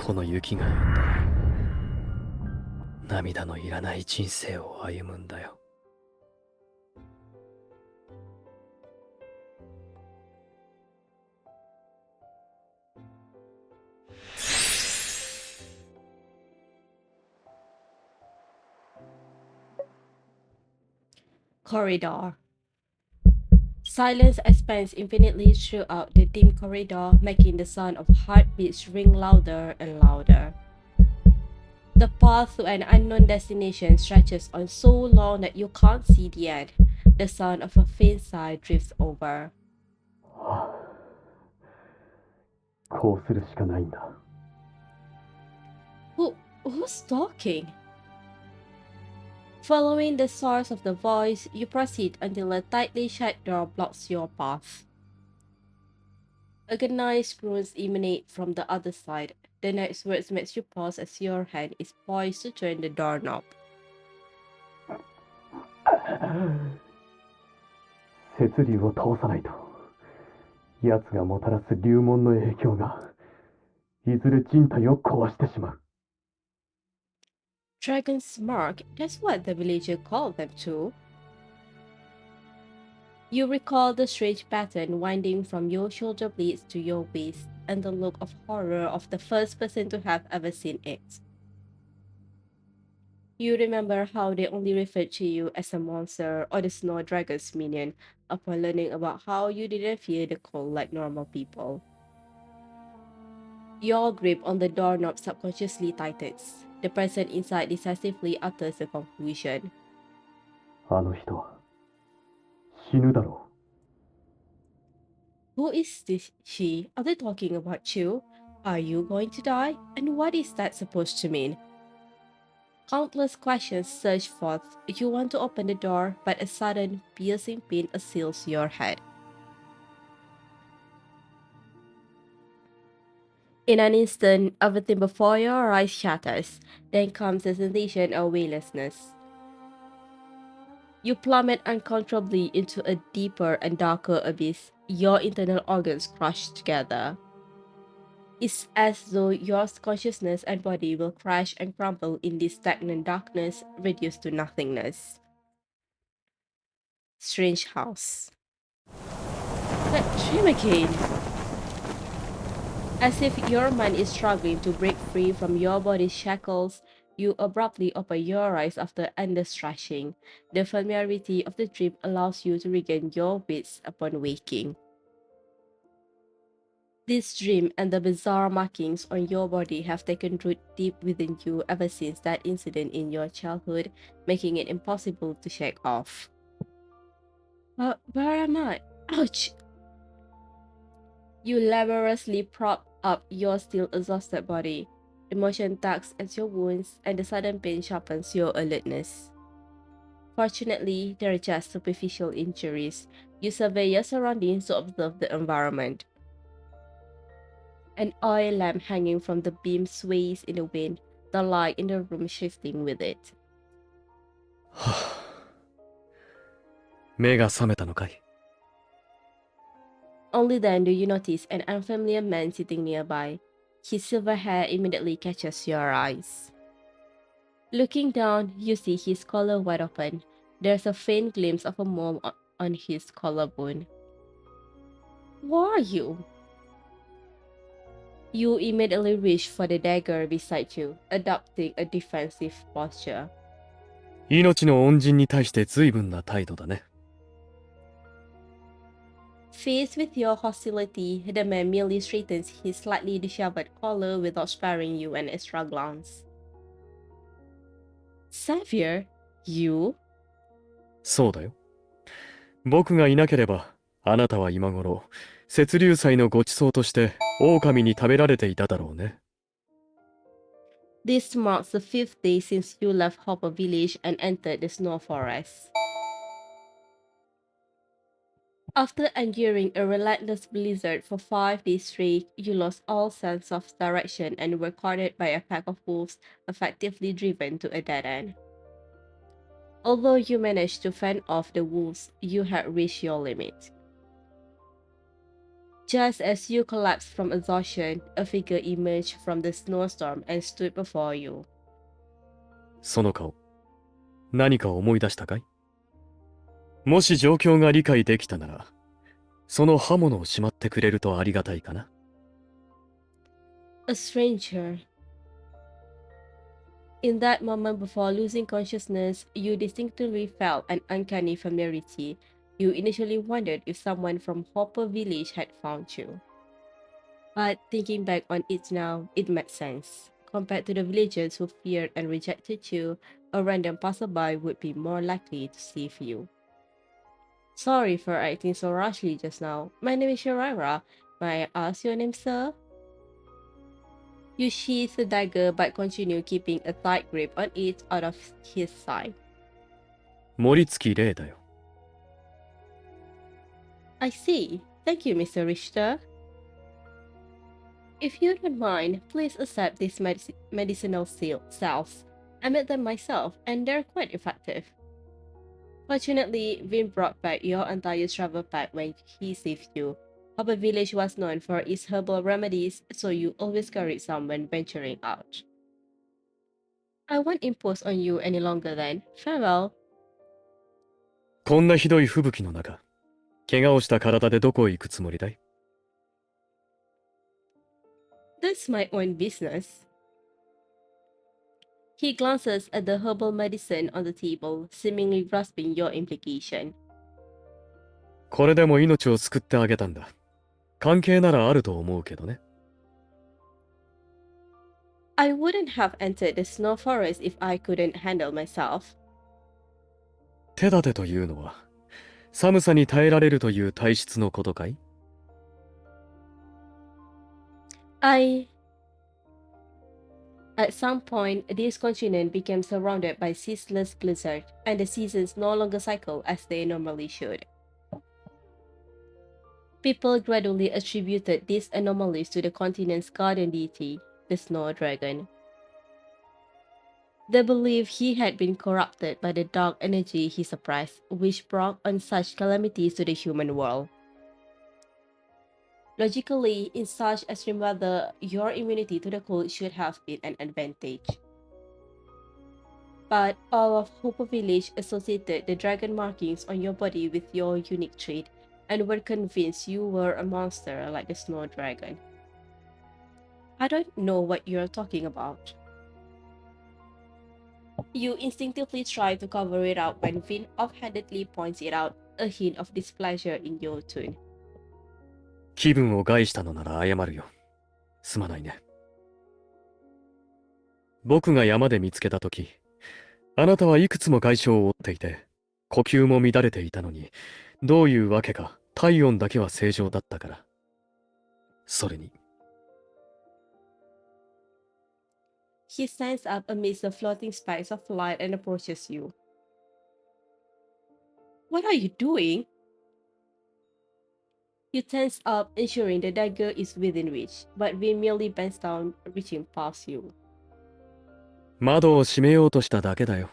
この雪が止んだら涙のいらない人生を歩むんだよ。Corridor. Silence expands infinitely throughout the dim corridor, making the sound of heartbeats ring louder and louder. The path to an unknown destination stretches on so long that you can't see the end. The sound of a faint sigh drifts over. こうするしかないんだ。Who's talking? Following the source of the voice, you proceed until a tightly shut door blocks your path. Agonized groans emanate from the other side. The next words makes you pause as your hand is poised to turn the doorknob. 節流を倒さないと、奴がもたらす流門の影響が、いずれ人体を壊してしまう。Dragon's Mark, that's what the villager called them too. You recall the strange pattern winding from your shoulder blades to your waist, and the look of horror of the first person to have ever seen it. You remember how they only referred to you as a monster or the snow dragon's minion upon learning about how you didn't fear the cold like normal people. Your grip on the doorknob subconsciously tightens. The person inside decisively utters the conclusion. あの人は死ぬだろう。 Who is this she? Are they talking about you? Are you going to die? And what is that supposed to mean? Countless questions surge forth. You want to open the door, but a sudden, piercing pain assails your head. In an instant, everything before your eyes shatters. Then comes a sensation of weightlessness. You plummet uncontrollably into a deeper and darker abyss. Your internal organs crush together. It's as though your consciousness and body will crash and crumble in this stagnant darkness, reduced to nothingness. Strange house. That dream again! As if your mind is struggling to break free from your body's shackles, you abruptly open your eyes after endless thrashing. The familiarity of the dream allows you to regain your wits upon waking. This dream and the bizarre markings on your body have taken root deep within you ever since that incident in your childhood, making it impossible to shake off. Where am I? Ouch! You laboriously prop up your still exhausted body. Emotion tugs at your wounds, and the sudden pain sharpens your alertness. Fortunately, they are just superficial injuries. You survey your surroundings to observe the environment. An oil lamp hanging from the beam sways in the wind, the light in the room shifting with it. 目が覚めたのかい？ Only then do you notice an unfamiliar man sitting nearby. His silver hair immediately catches your eyes. Looking down, you see his collar wide open. There's a faint glimpse of a mole on his collarbone. Who are you? You immediately reach for the dagger beside you, adopting a defensive posture. 命の恩人に対して随分な態度だね。Faced with your hostility, the man merely straightens his slightly disheveled collar without sparing you an extra glance. Xavier? You? そうだよ。僕がいなければ、あなたは今頃、雪流祭のご馳走として狼に食べられていただろうね。This marks the 5th day since you left Hopper Village and entered the snow forest. After enduring a relentless blizzard for 5 days straight, you lost all sense of direction and were cornered by a pack of wolves, effectively driven to a dead end. Although you managed to fend off the wolves, you had reached your limit. Just as you collapsed from exhaustion, a figure emerged from the snowstorm and stood before you. その顔、何か思い出したかい？もし状況が理解できたなら、その刃物をしまってくれるとありがたいかな。A stranger. In that moment before losing consciousness, you distinctly felt an uncanny familiarity. You initially wondered if someone from Hopper Village had found you. But thinking back on it now, it made sense. Compared to the villagers who feared and rejected you, a random passerby would be more likely to save you. Sorry for acting so rashly just now. My name is Shiraira. May I ask your name, sir? You sheath the dagger but continue keeping a tight grip on it out of his side. 森月玲だよ。I see. Thank you, Mr. Richter. If you don't mind, please accept these medicinal cells. I made them myself, and they're quite effective. Fortunately, Vyn brought back your entire travel pack when he saved you. Our village was known for its herbal remedies, so you always carried some when venturing out. I won't impose on you any longer then. Farewell. こんなひどい吹雪の中、怪我をした体でどこへ行くつもりだい？ That's my own business. He glances at the herbal medicine on the table, seemingly grasping your implication. これでも命を救ってあげたんだ。関係ならあると思うけどね。I wouldn't have entered the snow forest if I couldn't handle myself. 手立てというのは、寒さに耐えられるという体質のことかい？ At some point, this continent became surrounded by ceaseless blizzard, and the seasons no longer cycle as they normally should. People gradually attributed these anomalies to the continent's guardian deity, the snow dragon. They believed he had been corrupted by the dark energy he suppressed, which brought on such calamities to the human world. Logically, in such extreme weather, your immunity to the cold should have been an advantage. But all of Hooper Village associated the dragon markings on your body with your unique trait and were convinced you were a monster like the snow dragon. I don't know what you're talking about. You instinctively try to cover it up when Vyn offhandedly points it out, a hint of displeasure in your tone. 気分を害したのなら謝るよ。すまないね。僕が山で見つけたとき、あなたはいくつも外傷を負っていて、呼吸も乱れていたのに、どういうわけか体温だけは正常だったから。それに。He stands up amidst the floating spikes of light and approaches you. What are you doing? You tense up, ensuring the dagger is within reach, but Vyn merely bends down, reaching past you. 窓を閉めようとしただけだよ。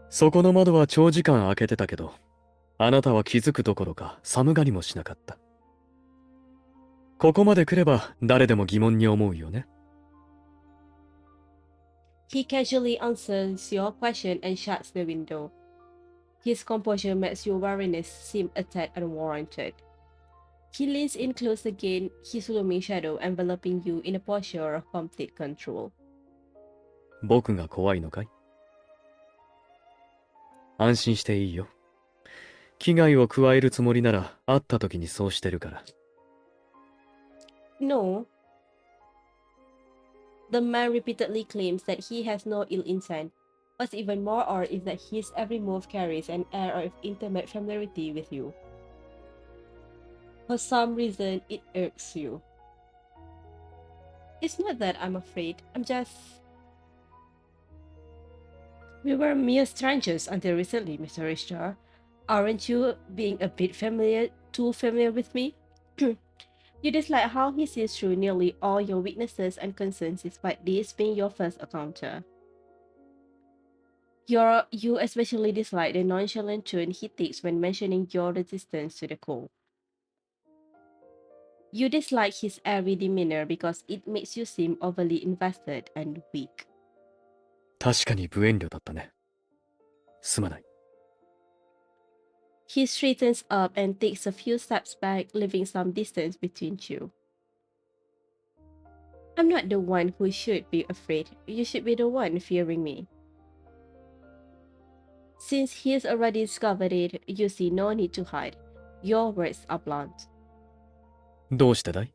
そこの窓は長時間開けてたけど、あなたは気づくどころか寒がりもしなかった。ここまで来れば誰でも疑問に思うよね。He casually answers your question and shuts the window. His composure makes your wariness seem a tad unwarranted. He leans in close again, his looming shadow enveloping you in a posture of complete control. 僕が怖いのかい？安心していいよ。危害を加えるつもりなら会った時にそうしてるから。No. The man repeatedly claims that he has no ill intent. What's even more odd is that his every move carries an air of intimate familiarity with you. For some reason, it irks you. It's not that I'm afraid, I'm just... We were mere strangers until recently, Mr. Richter. Aren't you being a bit too familiar with me? You dislike how he sees through nearly all your weaknesses and concerns despite this being your first encounter. You especially dislike the nonchalant tone he takes when mentioning your resistance to the cold. You dislike his airy demeanor because it makes you seem overly invested and weak. 確かに無遠慮だったね。すまない。He straightens up and takes a few steps back, leaving some distance between you. I'm not the one who should be afraid. You should be the one fearing me. Since he's already discovered it, you see no need to hide. Your words are blunt. どうしてだい？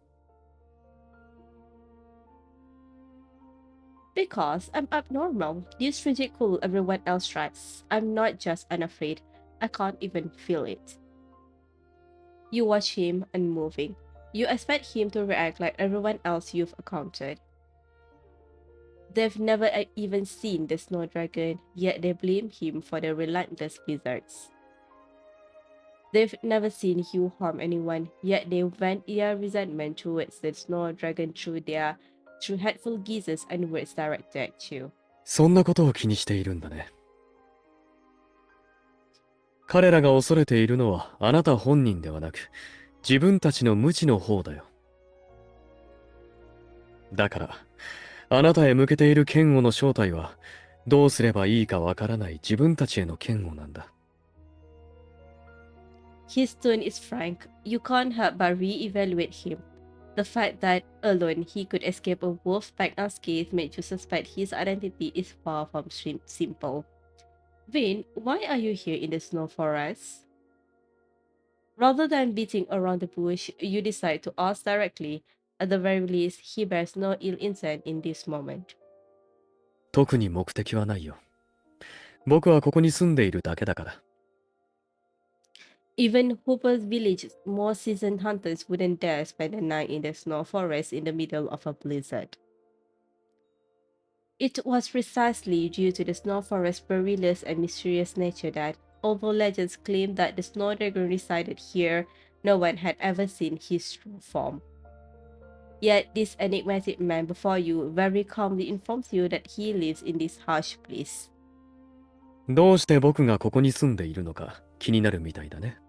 Because I'm abnormal. This ridicule everyone else tries. I'm not just unafraid. I can't even feel it. You watch him unmoving. You expect him to react like everyone else you've encountered. They've never even seen the snow dragon, yet they blame him for the relentless blizzards. They've never seen you harm anyone, yet they vent their resentment towards the snow dragon through hateful gazes and words directed at you. そんなことを気にしているんだね。彼らが恐れているのはあなた本人ではなく、自分たちの無知の方だよ。だから、あなたへ向けている嫌悪の正体は、どうすればいいかわからない自分たちへの嫌悪なんだ。His tone is frank. You can't help but re-evaluate him. The fact that alone he could escape a wolf pack unscathed made you suspect his identity is far from simple. Vyn, why are you here in the snow forest? Rather than beating around the bush, you decide to ask directly. At the very least, he bears no ill intent in this moment. 特に目的はないよ。僕はここに住んでいるだけだから。Even Hooper's village, more seasoned hunters wouldn't dare spend the night in the snow forest in the middle of a blizzard. It was precisely due to the snow forest's perilous and mysterious nature that, although legends claim that the snow dragon resided here, no one had ever seen his true form. Yet this enigmatic man before you very calmly informs you that he lives in this harsh place. どうして僕がここに住んでいるのか気になるみたいだね。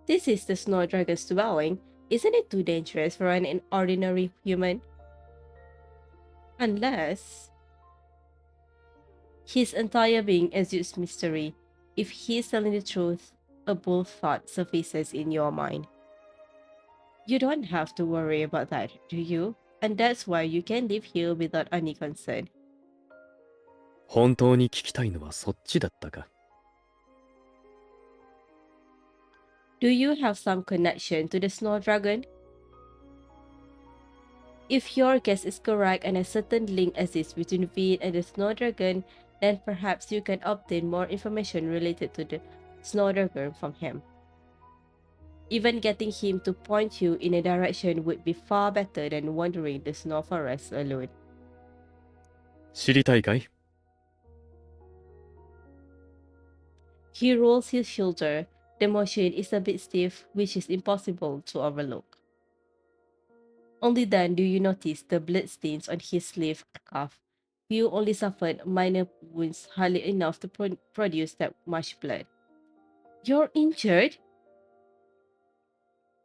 This is the snow dragon's dwelling. Isn't it too dangerous for an ordinary human? Unless his entire being exudes mystery. If he's telling the truth, a bold thought surfaces in your mind. You don't have to worry about that, do you? And that's why you can live here without any concern. 本当に聞きたいのはそっちだったか。Do you have some connection to the snow dragon? If your guess is correct and a certain link exists between Vyn and the snow dragon, then perhaps you can obtain more information related to the snow dragon from him. Even getting him to point you in a direction would be far better than wandering the snow forest alone. 知りたいかい？ He rolls his shoulder. The motion is a bit stiff, which is impossible to overlook. Only then do you notice the bloodstains on his sleeve and cuff. You only suffered minor wounds, hardly enough to produce that much blood. You're injured?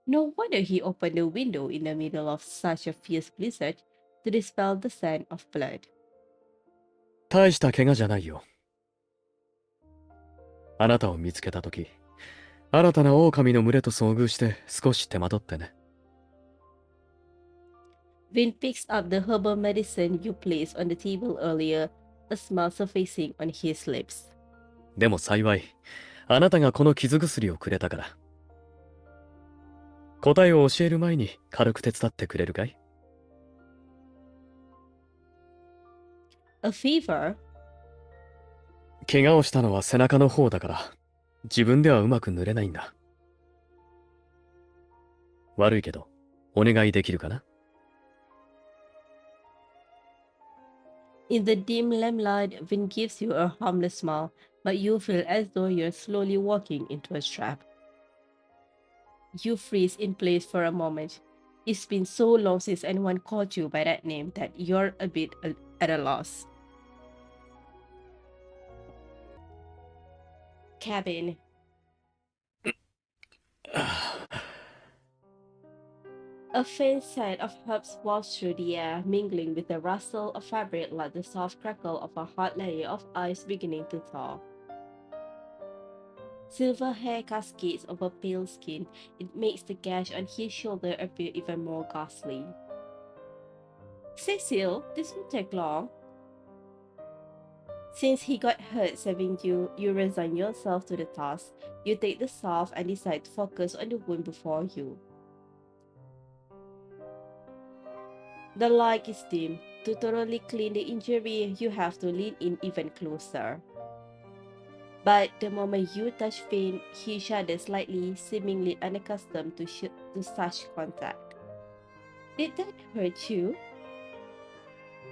No wonder he opened the window in the middle of such a fierce blizzard to dispel the scent of blood. 大した怪我じゃないよ。あなたを見つけたとき、新たな狼の群れと遭遇して少し手間取ってね。Vyn picks up the herbal medicine you placed on the table earlier, a smile surfacing on his lips. でも幸い、あなたがこの傷薬をくれたから。答えを教える前に軽く手伝ってくれるかい？ A fever? 怪我をしたのは背中の方だから、自分ではうまく塗れないんだ。悪いけど、お願いできるかな？ In the dim lamplight, Vyn gives you a harmless smile, but you feel as though you're slowly walking into a trap. You freeze in place for a moment. It's been so long since anyone called you by that name that you're a bit at a loss. Cabin. A faint scent of herbs wafts through the air, mingling with the rustle of fabric like the soft crackle of a hot layer of ice beginning to thaw. Silver hair cascades over pale skin. It makes the gash on his shoulder appear even more ghastly. Cecil, this won't take long. Since he got hurt saving you, you resign yourself to the task. You take the salve and decide to focus on the wound before you. The light is dim. To thoroughly clean the injury, you have to lean in even closer. But the moment you touch Vyn, he shudders slightly, seemingly unaccustomed to such contact. Did that hurt you?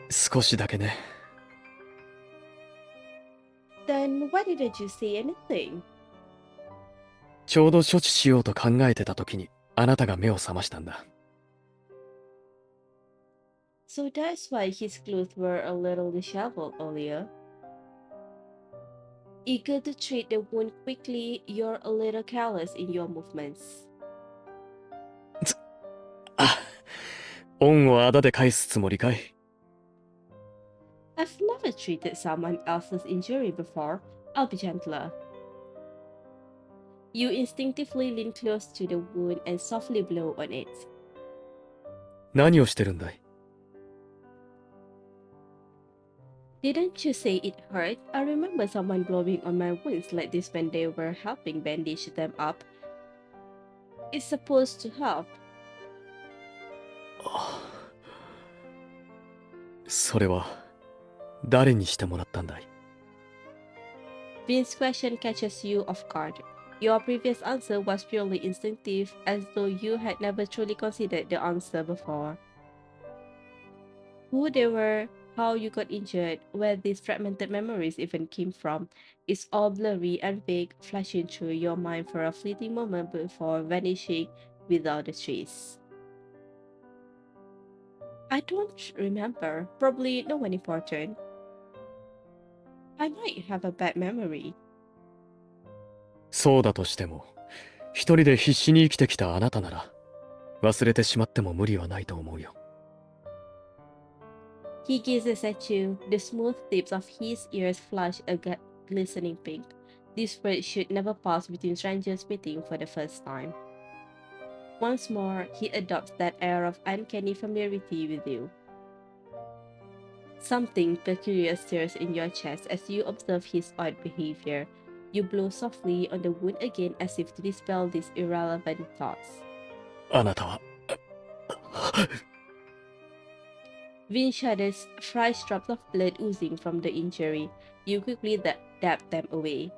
少しだけね。Then why didn't you say anything? ちょうど処置しようと考えてた時に、あなたが目を覚ましたんだ。So that's why his clothes were a little disheveled earlier. Eager to treat the wound quickly, you're a little careless in your movements. あ、恩をあだで返すつもりかい。I've never treated someone else's injury before. I'll be gentler. You instinctively lean close to the wound and softly blow on it. 何をしてるんだい？ Didn't you say it hurt? I remember someone blowing on my wounds like this when they were helping bandage them up. It's supposed to help. それは誰にしてもらったんだい？ Vin's question catches you off guard. Your previous answer was purely instinctive, as though you had never truly considered the answer before. Who they were, how you got injured, where these fragmented memories even came from, it's all blurry and vague, flashing through your mind for a fleeting moment before vanishing without a trace. I don't remember. Probably no one important. I might have a bad memory. そうだとしても、一人で必死に生きてきたあなたなら、忘れてしまっても無理はないと思うよ。He gazes at you. The smooth tips of his ears flush a glistening pink. These words should never pass between strangers meeting for the first time. Once more, he adopts that air of uncanny familiarity with you. Something peculiar stirs in your chest as you observe his odd behavior. You blow softly on the wound again as if to dispel these irrelevant thoughts. あなたは。Vyn shudders, fresh drops of blood oozing from the injury. You quickly dab them away.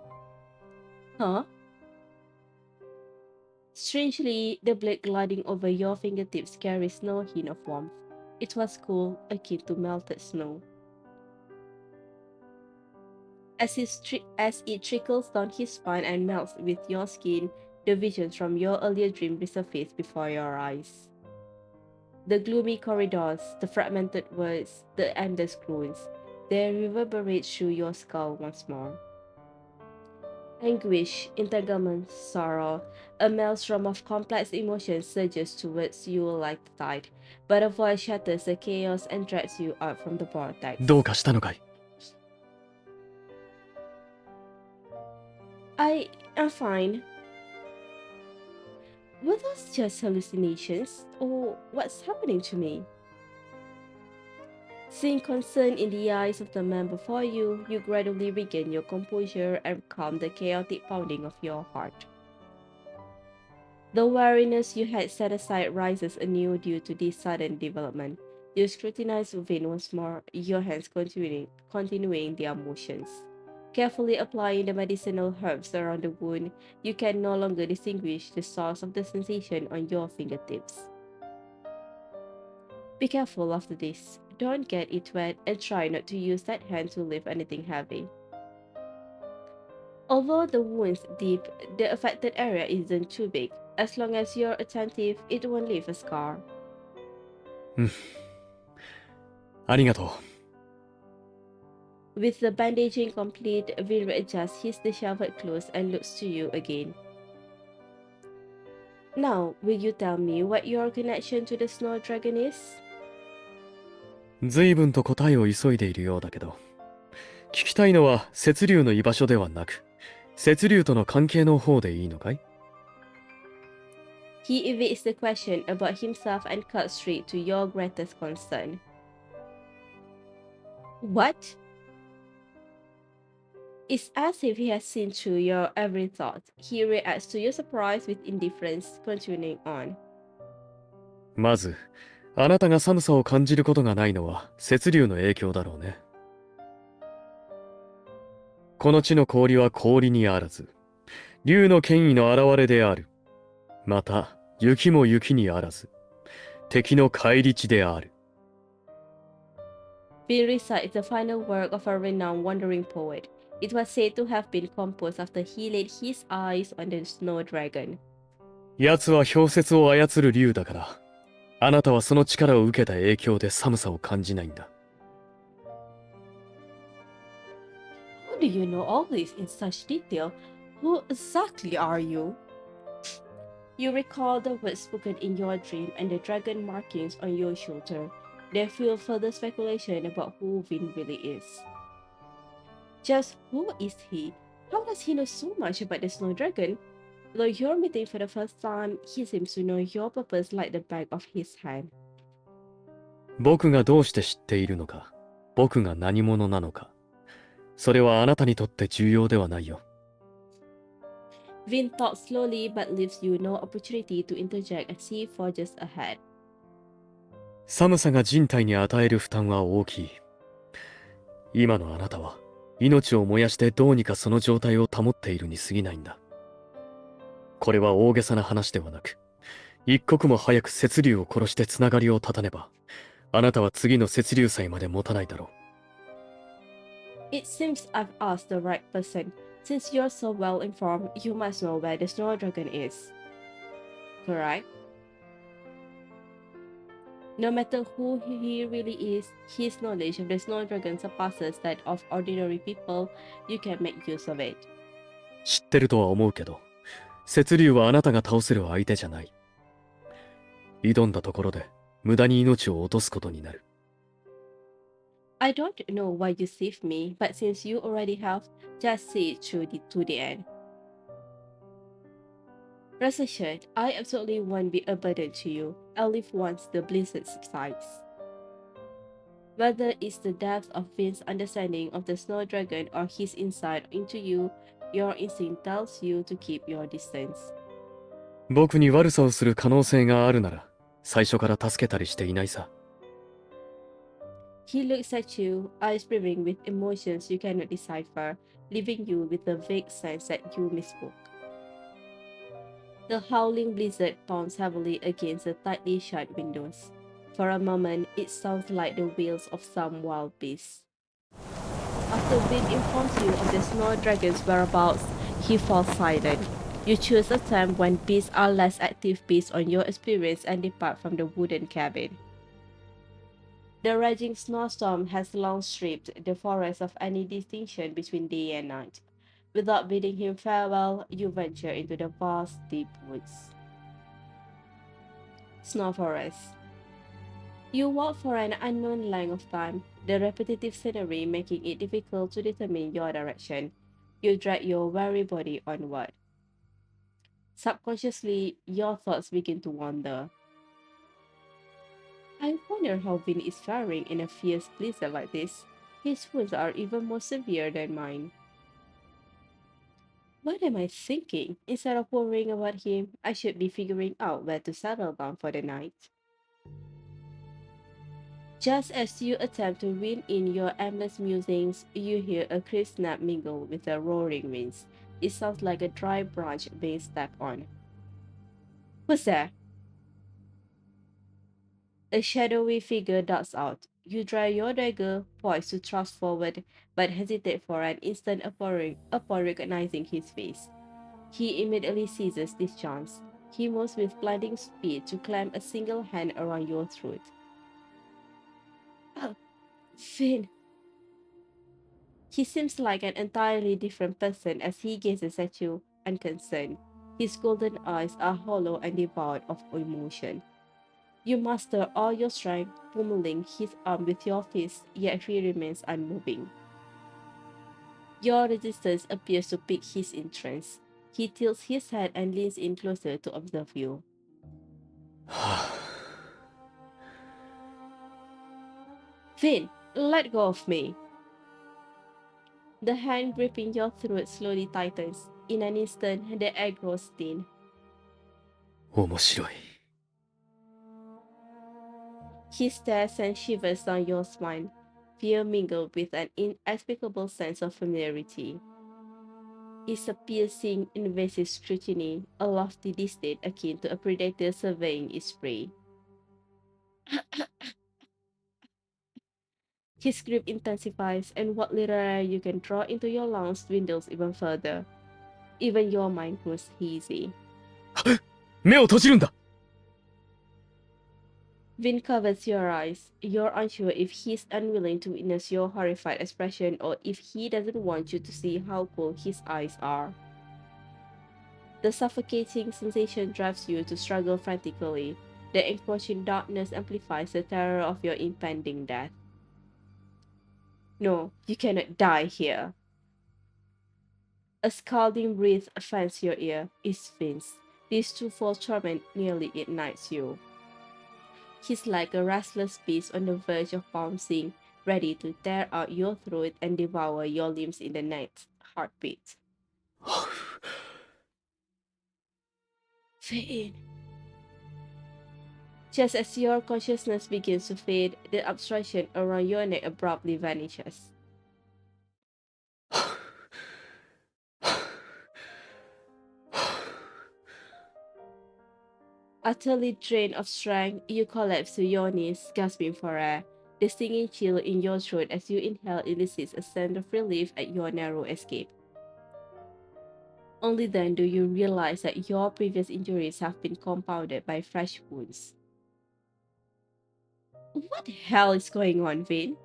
Huh? Strangely, the blood gliding over your fingertips carries no hint of warmth. It was cool, akin to melted snow. As it trickles down his spine and melts with your skin, the visions from your earlier dream resurface before your eyes. The gloomy corridors, the fragmented words, the endless groans, they reverberate through your skull once more. Anguish, entanglement, sorrow, a maelstrom of complex emotions surges towards you like the tide, but a voice shatters the chaos and drags you out from the vortex. どうかしたのかい？ I'm fine. Were those just hallucinations, or what's happening to me? Seeing concern in the eyes of the man before you, you gradually regain your composure and calm the chaotic pounding of your heart. The wariness you had set aside rises anew due to this sudden development. You scrutinize Vyn once more, your hands continuing their motions. Carefully applying the medicinal herbs around the wound, you can no longer distinguish the source of the sensation on your fingertips. Be careful after this. Don't get it wet and try not to use that hand to lift anything heavy. Although the wound's deep, the affected area isn't too big. As long as you're attentive, it won't leave a scar. ありがとう。 With the bandaging complete, Vyn readjusts his disheveled clothes and looks to you again. Now, will you tell me what your connection to the snow dragon is? 随分と答えを急いでいるようだけど、聞きたいのは雪竜の居場所ではなく、雪竜との関係の方でいいのかい？ He evades the question about himself and cuts straight to your greatest concern. What? It's as if he has seen through your every thought. He reacts to your surprise with indifference, continuing on. まず、あなたが寒さを感じることがないのは雪竜の影響だろうね。この地の氷は氷にあらず、竜の権威の表れである。また、雪も雪にあらず、敵の返り地である。Vyn recites the final work of a renowned wandering poet. It was said to have been composed after he laid his eyes on the snow dragon. 奴は氷雪を操る竜だから、あなたはその力を受けた影響で寒さを感じないんだ。How do you know all this in such detail? Who exactly are you? You recall the words spoken in your dream and the dragon markings on your shoulder. They fuel further speculation about who Vyn really is. Just who is he? How does he know so much about the snow dragon? Though you're meeting for the first time, he seems to know your purpose like the back of his hand. 僕がどうして知っているのか、僕が何者なのか、それはあなたにとって重要ではないよ。Vyn talks slowly but leaves you no opportunity to interject as he forges ahead. 寒さが人体に与える負担は大きい。今のあなたは、命を燃やしてどうにかその状態を保っているに過ぎないんだ。これは大げさな話ではなく、一刻も早く雪竜を殺してつながりを断たねば、あなたは次の雪竜祭まで持たないだろう。It seems I've asked the right person. Since you're so well informed, you must know where the snow dragon is. Correct? No matter who he really is, his knowledge of the snow dragon surpasses that of ordinary people. You can make use of it. 知ってるとは思うけど、雪竜はあなたが倒せる相手じゃない。挑んだところで、無駄に命を落とすことになる。I don't know why you saved me, but since you already have, just see it through to the end. Rest assured, I absolutely won't be a burden to you. I'll leave once the blizzard subsides. Whether it's the depth of Vyn's understanding of the snow dragon or his insight into you, your instinct tells you to keep your distance. 僕に悪さをする可能性があるなら、最初から助けたりしていないさ。He looks at you, eyes brimming with emotions you cannot decipher, leaving you with the vague sense that you misspoke. The howling blizzard pounds heavily against the tightly shut windows. For a moment, it sounds like the wails of some wild beast. After Vyn informs you of the snow dragon's whereabouts, he falls silent. You choose a time when beasts are less active based on your experience and depart from the wooden cabin. The raging snowstorm has long stripped the forest of any distinction between day and night. Without bidding him farewell, you venture into the vast, deep woods. Snow Forest. You walk for an unknown length of time, the repetitive scenery making it difficult to determine your direction. You drag your weary body onward. Subconsciously, your thoughts begin to wander. I wonder how Vyn is faring in a fierce blizzard like this. His wounds are even more severe than mine. What am I thinking? Instead of worrying about him, I should be figuring out where to settle down for the night. Just as you attempt to reel in your aimless musings, you hear a crisp snap mingle with the roaring winds. It sounds like a dry branch being stepped on. Who's there? A shadowy figure darts out. You draw your dagger, poised to thrust forward, but hesitate for an instant upon recognizing his face. He immediately seizes this chance. He moves with blinding speed to clamp a single hand around your throat. Oh, Vyn! He seems like an entirely different person as he gazes at you, unconcerned. His golden eyes are hollow and devoid of emotion. You muster all your strength, pummeling his arm with your fist, yet he remains unmoving. Your resistance appears to pique his interest. He tilts his head and leans in closer to observe you. Vyn, let go of me. The hand gripping your throat slowly tightens. In an instant, the air grows thin. 面白い。He stares and shivers down your spine, fear mingled with an inexplicable sense of familiarity. It's a piercing, invasive scrutiny, a lofty disdain akin to a predator surveying its prey. His grip intensifies, and what little air you can draw into your lungs dwindles even further. Even your mind grows hazy. 目を閉じるんだ。 Vyn covers your eyes. You're unsure if he's unwilling to witness your horrified expression or if he doesn't want you to see how cold his eyes are. The suffocating sensation drives you to struggle frantically. The encroaching darkness amplifies the terror of your impending death. No, you cannot die here. A scalding breath fans your ear. It's Vyn's. This twofold torment nearly ignites you. He's like a restless beast on the verge of pouncing, ready to tear out your throat and devour your limbs in the next heartbeat. Vyn. Just as your consciousness begins to fade, the obstruction around your neck abruptly vanishes. Utterly drained of strength, you collapse to your knees, gasping for air. The stinging chill in your throat as you inhale elicits a sense of relief at your narrow escape. Only then do you realize that your previous injuries have been compounded by fresh wounds. What the hell is going on, Vyn?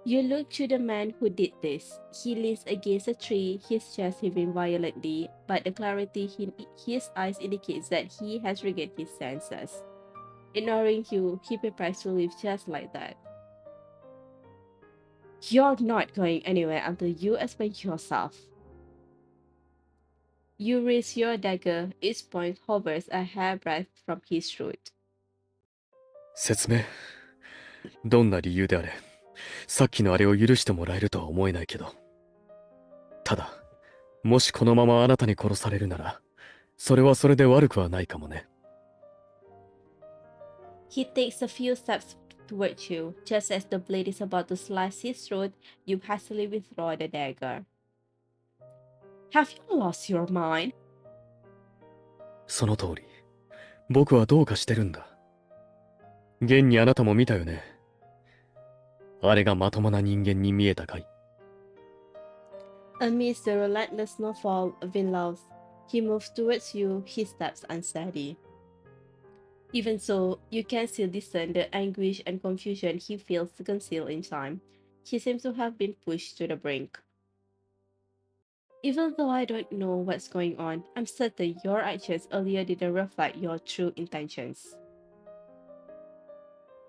You look to the man who did this. He leans against a tree, his chest heaving violently, but the clarity in his eyes indicates that he has regained his senses. Ignoring you, he prepares to leave just like that. You're not going anywhere until you explain yourself. You raise your dagger, its point hovers a hairbreadth from his throat. 説明。どんな理由であれ、さっきのあれを許してもらえるとは思えないけど。ただ、もしこのままあなたに殺されるなら、それはそれで悪くはないかもね。He takes a few steps towards you. Just as the blade is about to slice his throat, you hastily withdraw the dagger. Have you lost your mind? その通り。僕はどうかしてるんだ。現にあなたも見たよね。あれがまともな人間に見えたかい？ Amidst the relentless snowfall, Vyn laughs. He moves towards you, his steps unsteady. Even so, you can still discern the anguish and confusion he feels to conceal in time. He seems to have been pushed to the brink. Even though I don't know what's going on, I'm certain your actions earlier didn't reflect your true intentions.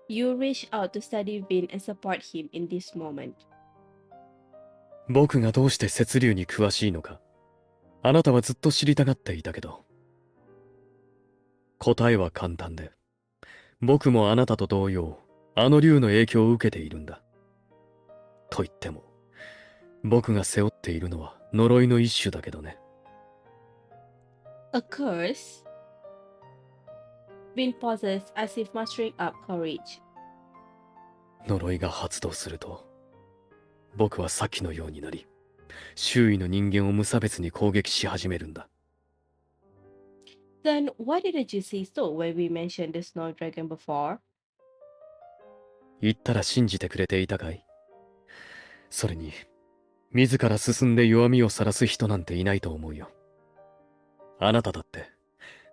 You reach out to steady Vyn and support him in this moment. 僕がどうして節流に詳しいのか、あなたはずっと知りたがっていたけど。答えは簡単で、僕もあなたと同様、あの竜の影響を受けているんだ。と言っても、僕が背負っているのは呪いの一種だけどね。A curse? Vyn pauses as if mustering up courage. 呪いが発動すると、僕はさっきのようになり、周囲の人間を無差別に攻撃し始めるんだ。Then why didn't you say so when we mentioned the snow dragon before? 言ったら信じてくれていたかい？それに、自ら進んで弱みを晒す人なんていないと思うよ。あなただって、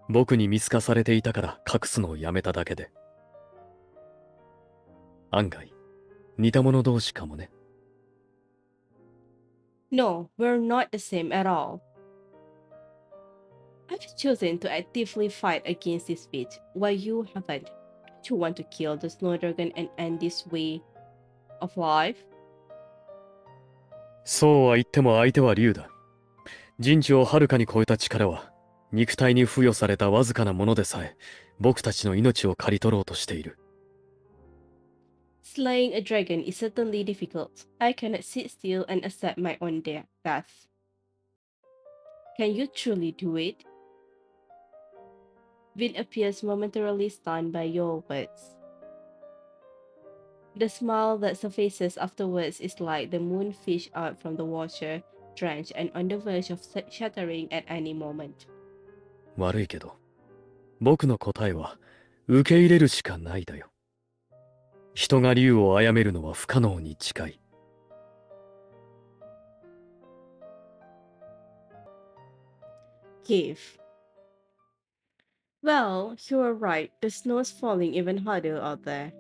僕に見透かされていたから隠すのをやめただけで。案外、似た者同士かもね。No, we're not the same at all. I've chosen to actively fight against this fate, while you haven't. Don't you want to kill the snow dragon and end this way of life? そうは言っても相手は竜だ。人知をはるかに超えた力は、肉体に付与されたわずかなものでさえ、僕たちの命を刈り取ろうとしている。Slaying a dragon is certainly difficult. I cannot sit still and accept my own death. Can you truly do it? Vyn appears momentarily stunned by your words. The smile that surfaces afterwards is like the moon fished out from the water, drenched and on the verge of shattering at any moment. 悪いけど、僕の答えは、受け入れるしかないだよ。人が竜を殺めるのは不可能に近い。Cave. Well, you were right. The snow's falling even harder out there.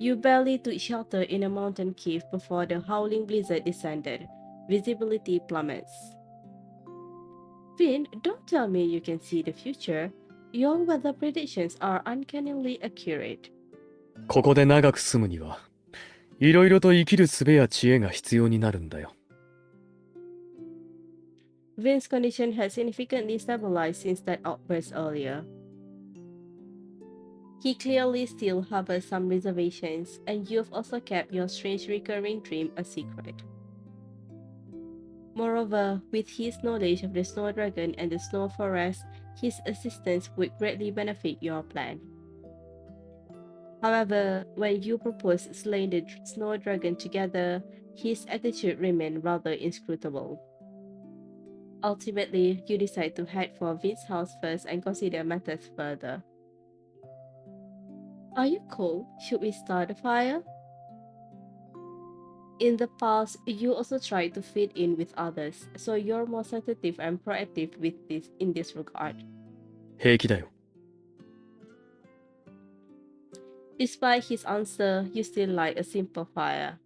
You barely took shelter in a mountain cave before the howling blizzard descended. Visibility plummets. Vyn, don't tell me you can see the future. Your weather predictions are uncannily accurate. ここで長く住むには、いろいろと生きる術や知恵が必要になるんだよ。Vyn's condition has significantly stabilized since that outburst earlier. He clearly still harbors some reservations, and you've also kept your strange recurring dream a secret. Moreover, with his knowledge of the snow dragon and the snow forest, his assistance would greatly benefit your plan. However, when you proposed slaying the snow dragon together, his attitude remained rather inscrutable. Ultimately, you decide to head for Vyn's house first and consider matters further. Are you cold? Should we start a fire? In the past, you also tried to fit in with others, so you're more sensitive and proactive in this regard. 平気だよ。Despite his answer, you still light a simple fire.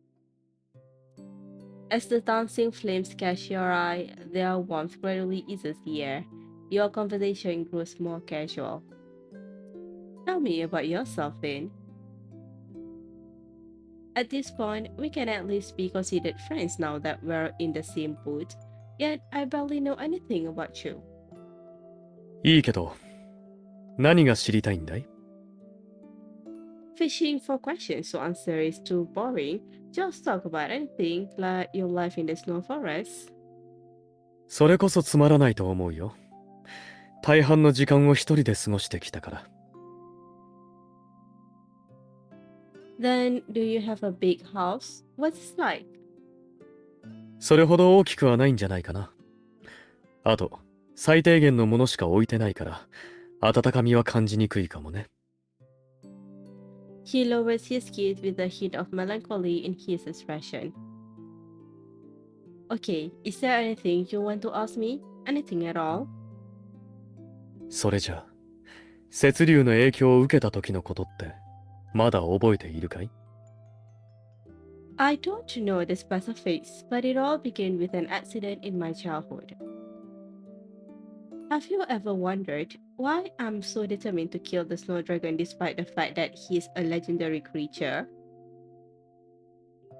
As the dancing flames catch your eye, their warmth gradually eases the air. Your conversation grows more casual. Tell me about yourself, Vyn. At this point, we can at least be considered friends now that we're in the same boat, yet I barely know anything about you. いいけど、何が知りたいんだい？ Fishing for questions to answer is too boring. Just talk about anything, like your life in the snow forest. それこそつまらないと思うよ。大半の時間を一人で過ごしてきたから。Then, do you have a big house? What's it like? それほど大きくはないんじゃないかな。あと、最低限のものしか置いてないから、温かみは感じにくいかもね。He lowers his gaze with a hint of melancholy in his expression. Okay, is there anything you want to ask me? Anything at all? それじゃあ、雪竜の影響を受けた時のことって、まだ覚えているかい？ I don't know the specifics, but it all began with an accident in my childhood. Have you ever wondered why I'm so determined to kill the snow dragon despite the fact that he's a legendary creature?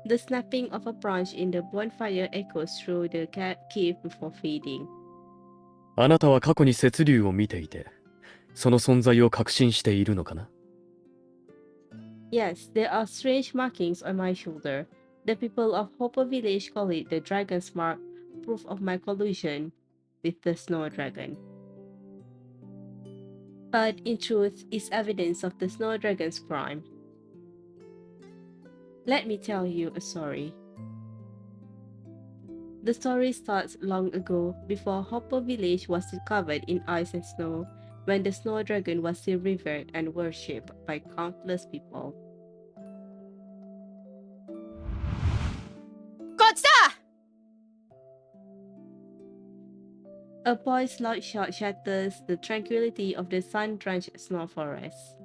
The snapping of a branch in the bonfire echoes through the cave before fading. あなたは過去に雪竜を見ていて、その存在を確信しているのかな？ Yes, there are strange markings on my shoulder. The people of Hopper Village call it the dragon's mark, proof of my collusion with the snow dragon. But in truth, it's evidence of the snow dragon's crime. Let me tell you a story. The story starts long ago, before Hopper Village was covered in ice and snow, when the snow dragon was still revered and worshipped by countless people. こっちだ A boy's loud shout shatters the tranquility of the sun-drenched snow forest.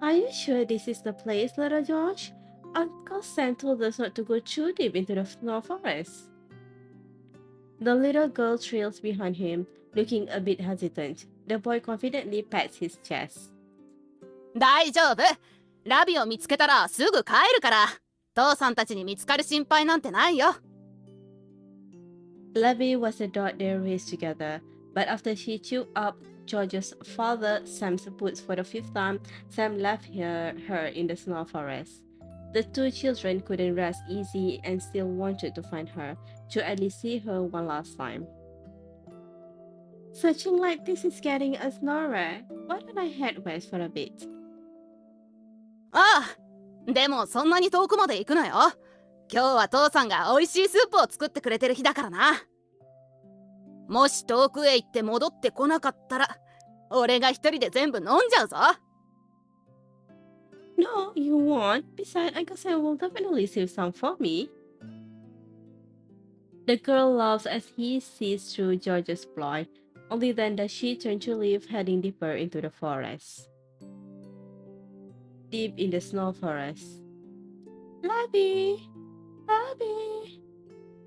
Are you sure this is the place, little George? Uncle Sam told us not to go too deep into the snow forest. The little girl trails behind him, looking a bit hesitant. The boy confidently pats his chest. 大丈夫。ラビを見つけたらすぐ帰るから。父さんたちに見つかる心配なんてないよ。Labby was a dog they raised together, but after she chewed up George's father Sam's boots for the fifth time, Sam left her in the snow forest. The two children couldn't rest easy and still wanted to find her, to at least see her one last time. Searching like this is getting us nowhere. Why don't I head west for a bit? ああ。でもそんなに遠くまで行くなよ。今日は父さんが美味しいスープを作ってくれてる日だからな。もし遠くへ行って戻ってこなかったら、俺が一人で全部飲んじゃうぞ。No, you won't. Besides, I guess I will definitely save some for me. The girl laughs as he sees through George's ploy. Only then does she turn to leave, heading deeper into the forest. Deep in the snow forest. Labby! Labby!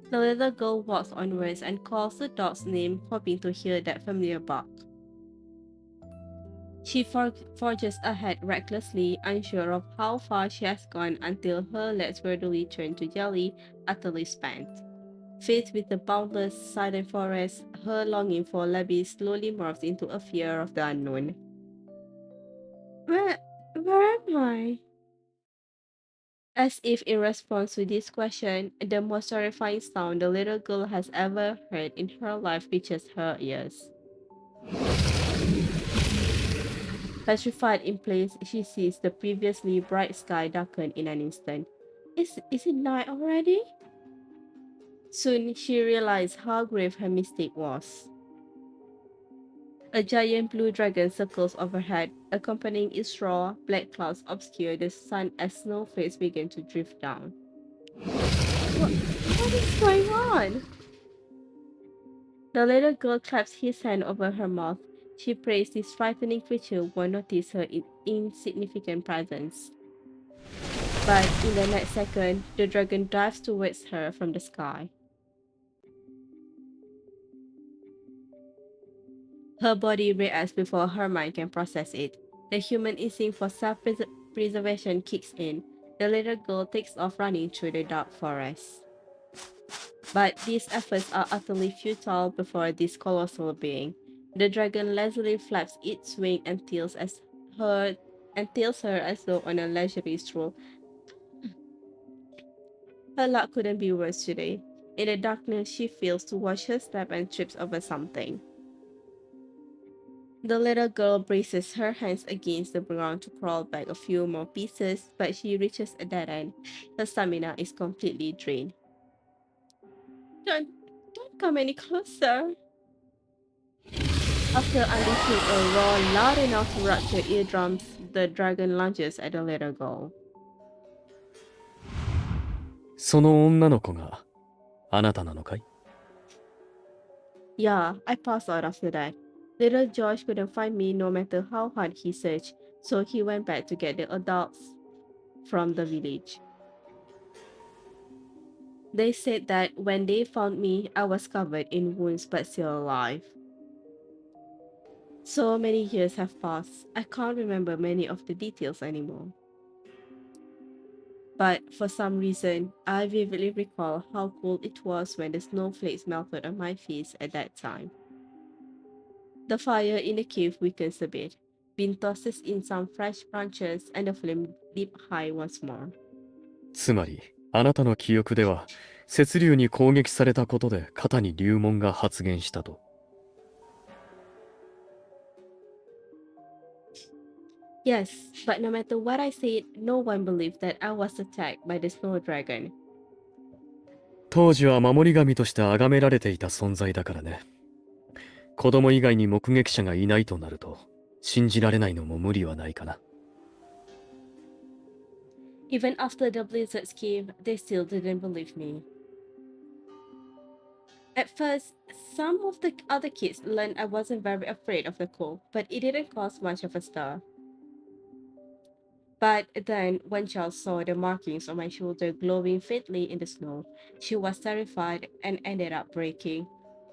The little girl walks onwards and calls the dog's name, hoping to hear that familiar bark. She forges ahead recklessly, unsure of how far she has gone until her legs gradually turn to jelly, utterly spent. Faced with the boundless, silent forest, her longing for Labby slowly morphs into a fear of the unknown. Where am I? As if in response to this question, the most terrifying sound the little girl has ever heard in her life reaches her ears. Petrified in place, she sees the previously bright sky darken in an instant. Is it night already? Soon she realized how grave her mistake was. A giant blue dragon circles overhead, accompanying its raw, black clouds obscure the sun as snowflakes begin to drift down. What is going on? The little girl claps his hand over her mouth. She prays this frightening creature won't notice her insignificant presence. But in the next second, the dragon dives towards her from the sky. Her body reacts before her mind can process it. The human instinct for self-preservation kicks in. The little girl takes off running through the dark forest. But these efforts are utterly futile before this colossal being. The dragon lazily flaps its wing and tilts her as though on a leisurely stroll. Her luck couldn't be worse today. In the darkness, she fails to watch her step and trips over something. The little girl braces her hands against the ground to crawl back a few more pieces, but she reaches a dead end. Her stamina is completely drained. Don't come any closer. After unleashing a roar loud enough to rupture eardrums, the dragon lunges at the little girl. その女の子があなたなのかい？ Yeah, I passed out after that. Little George couldn't find me no matter how hard he searched, so he went back to get the adults from the village. They said that when they found me, I was covered in wounds but still alive. So many years have passed, I can't remember many of the details anymore. But for some reason, I vividly recall how cold it was when the snowflakes melted on my face at that time. The fire in the cave weakens a bit. Vyn tosses in some fresh branches and the flame leap high once more. つまりあなたの記憶では雪竜に攻撃されたことで肩に竜紋が発現したと。Yes, but no matter what I said, no one believed that I was attacked by the snow dragon. 当時は守り神として崇められていた存在だからね。子供以外に目撃者がいないとなると信じられないのも無理はないかな。Even after the blizzards came, they still didn't believe me. At first, some of the other kids learned I wasn't very afraid of the cold, but it didn't cause much of a stir. But then, one child saw the markings on my shoulder glowing faintly in the snow. She was terrified and ended up breaking.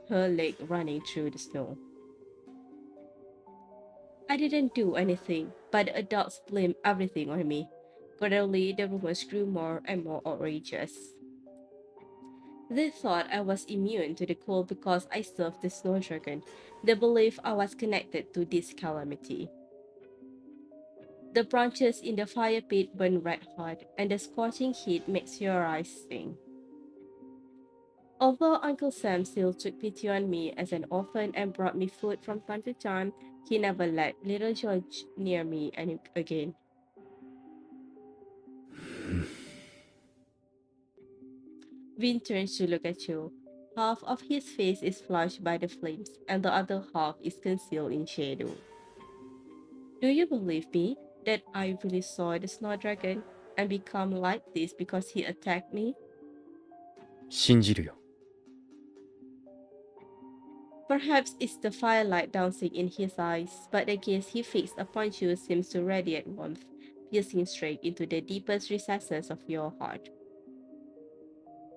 her leg running through the snow. I didn't do anything, but the adults blamed everything on me. Gradually, the rumors grew more and more outrageous. They thought I was immune to the cold because I served the snow dragon. They believed I was connected to this calamity. The branches in the fire pit burn red hot, and the scorching heat makes your eyes sting. Although Uncle Sam still took pity on me as an orphan and brought me food from time to time, he never let little George near me again. Vin turns to look at you. Half of his face is flushed by the flames, and the other half is concealed in shadow. Do you believe me that I really saw the snow dragon and become like this because he attacked me? 信じるよ。 Perhaps it's the firelight dancing in his eyes, but the gaze he fixed upon you seems to radiate warmth, piercing straight into the deepest recesses of your heart.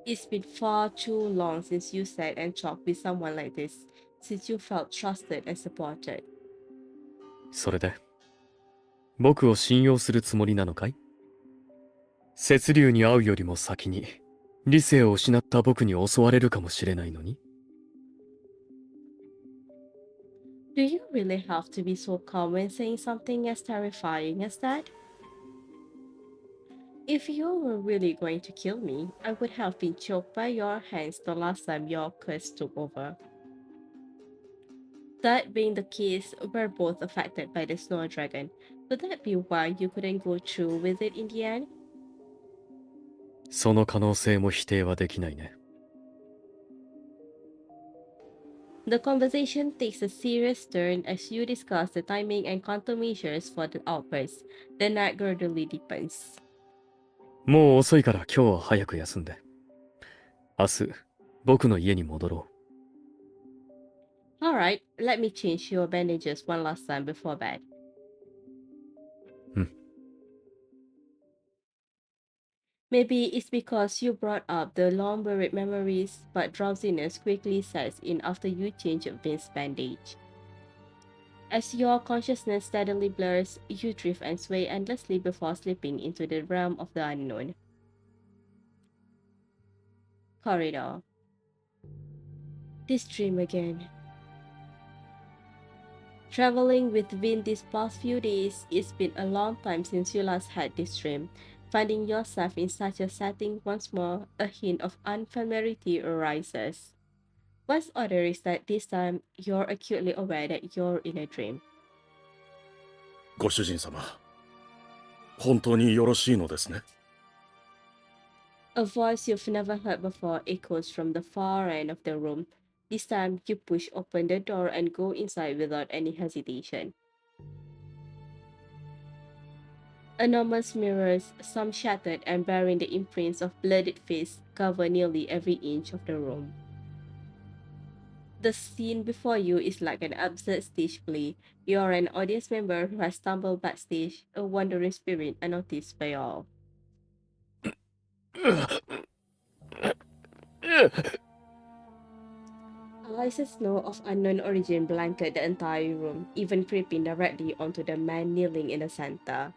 It's been far too long since you sat and talked with someone like this, since you felt trusted and supported. それで、僕を信用するつもりなのかい？雪竜に会うよりも先に、理性を失った僕に襲われるかもしれないのに。Do you really have to be so calm when saying something as terrifying as that? If you were really going to kill me, I would have been choked by your hands the last time your curse took over. That being the case, we're both affected by the snow dragon. Would that be why you couldn't go through with it in the end? その可能性も否定はできないね。The conversation takes a serious turn as you discuss the timing and countermeasures for the outburst. The night gradually deepens. もう遅いから今日は早く休んで。明日、僕の家に戻ろ Alright, let me change your bandages one last time before bed. う。うん。Maybe it's because you brought up the long buried memories, but drowsiness quickly sets in after you change Vince's bandage. As your consciousness steadily blurs, you drift and sway endlessly before slipping into the realm of the unknown. Corridor. This dream again. Traveling with Vin these past few days, it's been a long time since you last had this dream. Finding yourself in such a setting once more, a hint of unfamiliarity arises. What's odder is that this time, you're acutely aware that you're in a dream. ご主人様、本当によろしいのですね。 A voice you've never heard before echoes from the far end of the room. This time, you push open the door and go inside without any hesitation. Enormous mirrors, some shattered and bearing the imprints of bloodied fists, cover nearly every inch of the room. The scene before you is like an absurd stage play. You're an audience member who has stumbled backstage, a wandering spirit unnoticed by all. Ice and snow of unknown origin blanket the entire room, even creeping directly onto the man kneeling in the center.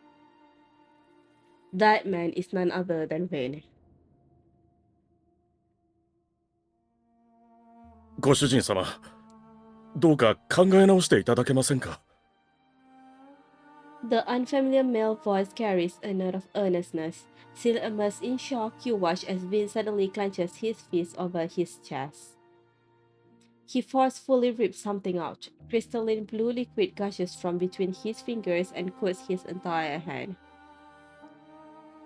That man is none other than Vyn. ご主人様、どうか考え直していただけませんか。 The unfamiliar male voice carries a note of earnestness. Still immersed in shock, you watch as Vyn suddenly clenches his fist over his chest. He forcefully rips something out. Crystalline blue liquid gushes from between his fingers and coats his entire hand.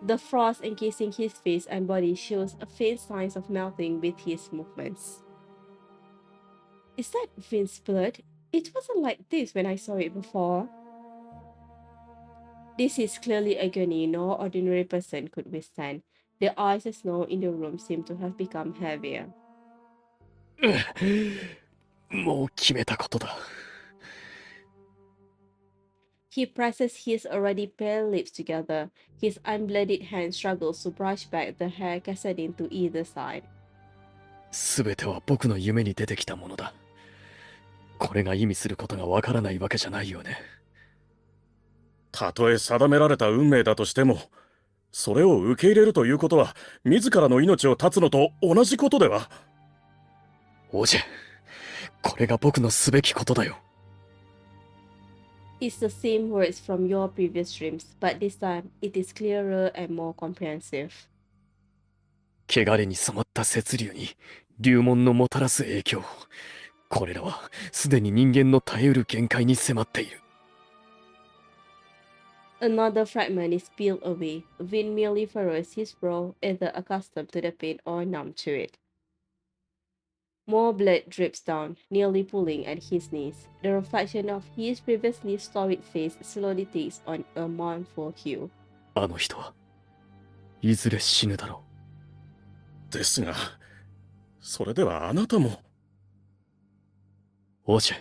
The frost encasing his face and body shows a faint signs of melting with his movements. Is that Vyn's blood? It wasn't like this when I saw it before. This is clearly agony no ordinary person could withstand. The ice and snow in the room seem to have become heavier. もう決めたことだ。 He presses his already pale lips together. His unbloodied hand struggles to brush back the hair cascading to either side. すべては僕の夢に出てきたものだ。これが意味することがわからないわけじゃないよね。たとえ定められた運命だとしても、それを受け入れるということは、自らの命を絶つのと同じことでは。オジェ、これが僕のすべきことだよ。It's the same words from your previous dreams, but this time it is clearer and more comprehensive. 汚れに染まった雪流に流紋のもたらす影響、これらはすでに人間の耐えうる限界に迫っている。Another fragment is peeled away. Vyn merely furrows his brow, either accustomed to the pain or numb to it. More blood drips down, nearly pulling at his knees. The reflection of his previously stolid face slowly takes on a mournful hue. あの人はいずれ死ぬだろですが、それではあなたも。う。オジェ、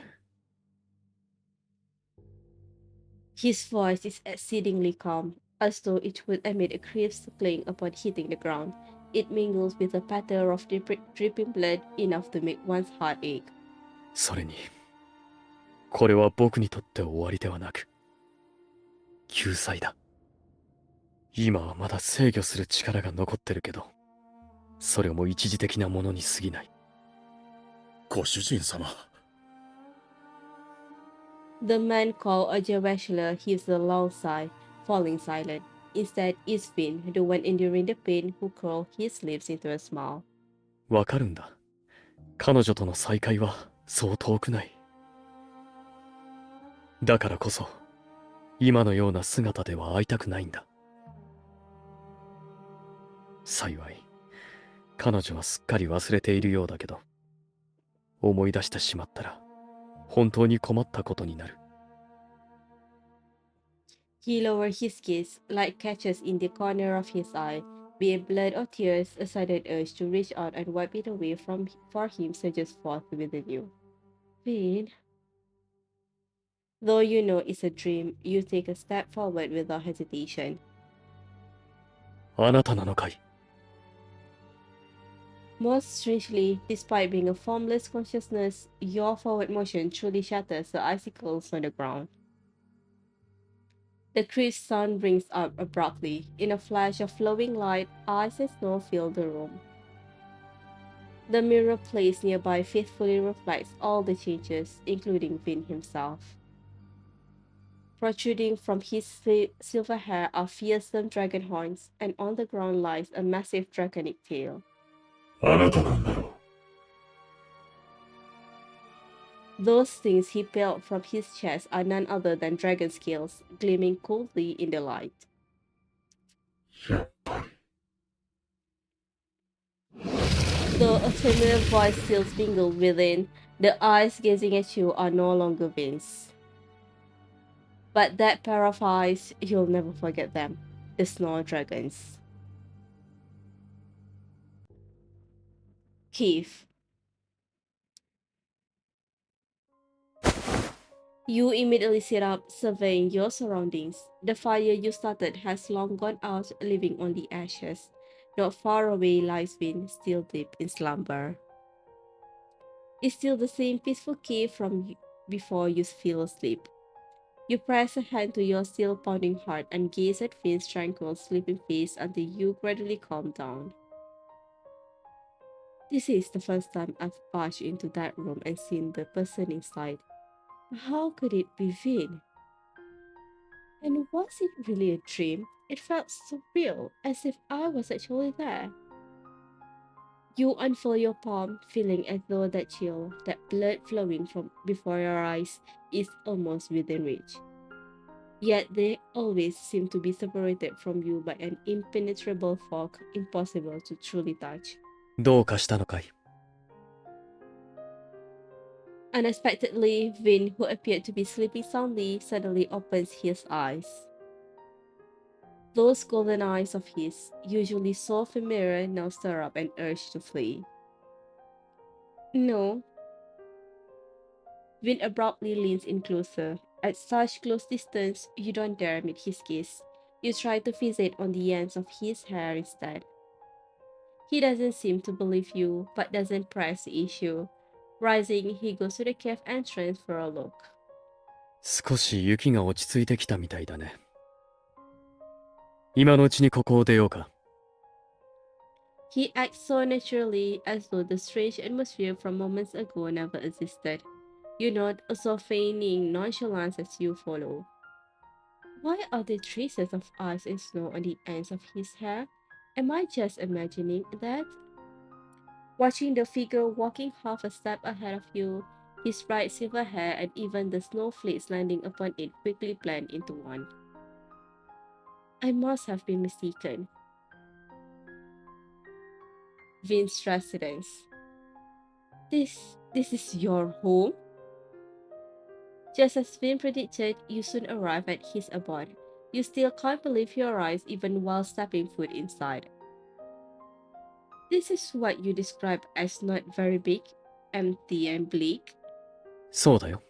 His voice is exceedingly calm, as though it would emit a crisp cling upon hitting the ground. It mingles with a patter of dripping blood enough to make one's heart ache. それにこれは僕にとって終わりではなく救済だ。今はまだ制御する力が残ってるけど、それも一時的なものに過ぎない。ご主人様。The man called a Jawashler heaves a long sigh, falling silent. Instead, it's Vyn, the one enduring the pain, who curled his lips into a smile. わかるんだ。彼女との再会はそう遠くない。だからこそ、今のような姿では会いたくないんだ。幸い、彼女はすっかり忘れているようだけど、思い出してしまったら、本当に困ったことになる。He lowered his gaze, light catches in the corner of his eye. Be it blood or tears, a sudden urge to reach out and wipe it away for him surges forth within you. Vyn, though you know it's a dream, you take a step forward without hesitation. あなたなのかい。 Most strangely, despite being a formless consciousness, your forward motion truly shatters the icicles on the ground. The crisp sun rings up abruptly. In a flash of flowing light, ice and snow fill the room. The mirror placed nearby faithfully reflects all the changes, including Vyn himself. Protruding from his silver hair are fearsome dragon horns, and on the ground lies a massive draconic tail. あなたなんだろう。 Those things he peeled from his chest are none other than dragon scales, gleaming coldly in the light. やっぱり。 Though a familiar voice still mingled within, the eyes gazing at you are no longer Vyn's. But that pair of eyes, you'll never forget them. The snow dragons. Keith. You immediately sit up, surveying your surroundings. The fire you started has long gone out, leaving only ashes. Not far away lies Vyn, still deep in slumber. It's still the same peaceful cave from before you fell asleep. You press a hand to your still pounding heart and gaze at Vyn's tranquil, sleeping face until you gradually calm down. This is the first time I've barged into that room and seen the person inside. How could it be Vyn? And was it really a dream? It felt so real, as if I was actually there. You unfold your palm, feeling as though that chill, that blood flowing from before your eyes, is almost within reach. Yet they always seem to be separated from you by an impenetrable fog, impossible to truly touch. どうかしたのかい。 Unexpectedly, Vyn, who appeared to be sleeping soundly, suddenly opens his eyes. Those golden eyes of his, usually so familiar, now stir up an urge to flee. No. Vyn abruptly leans in closer. At such close distance, you don't dare meet his gaze. You try to fixate on the ends of his hair instead. He doesn't seem to believe you, but doesn't press the issue. Rising, he goes to the cave entrance for a look. 少し雪が落ち着いてきたみたいだね。今のうちにここを出ようか。He acts so naturally as though the strange atmosphere from moments ago never existed. You nod, also feigning nonchalance as you follow. Why are there traces of ice and snow on the ends of his hair? Am I just imagining that? Watching the figure walking half a step ahead of you, his bright silver hair and even the snowflakes landing upon it quickly blend into one. I must have been mistaken. Vyn's residence. This is your home? Just as Vyn predicted, you soon arrive at his abode. You still can't believe your eyes even while stepping foot inside. This is what you describe as not very big, empty and bleak. そうだよ。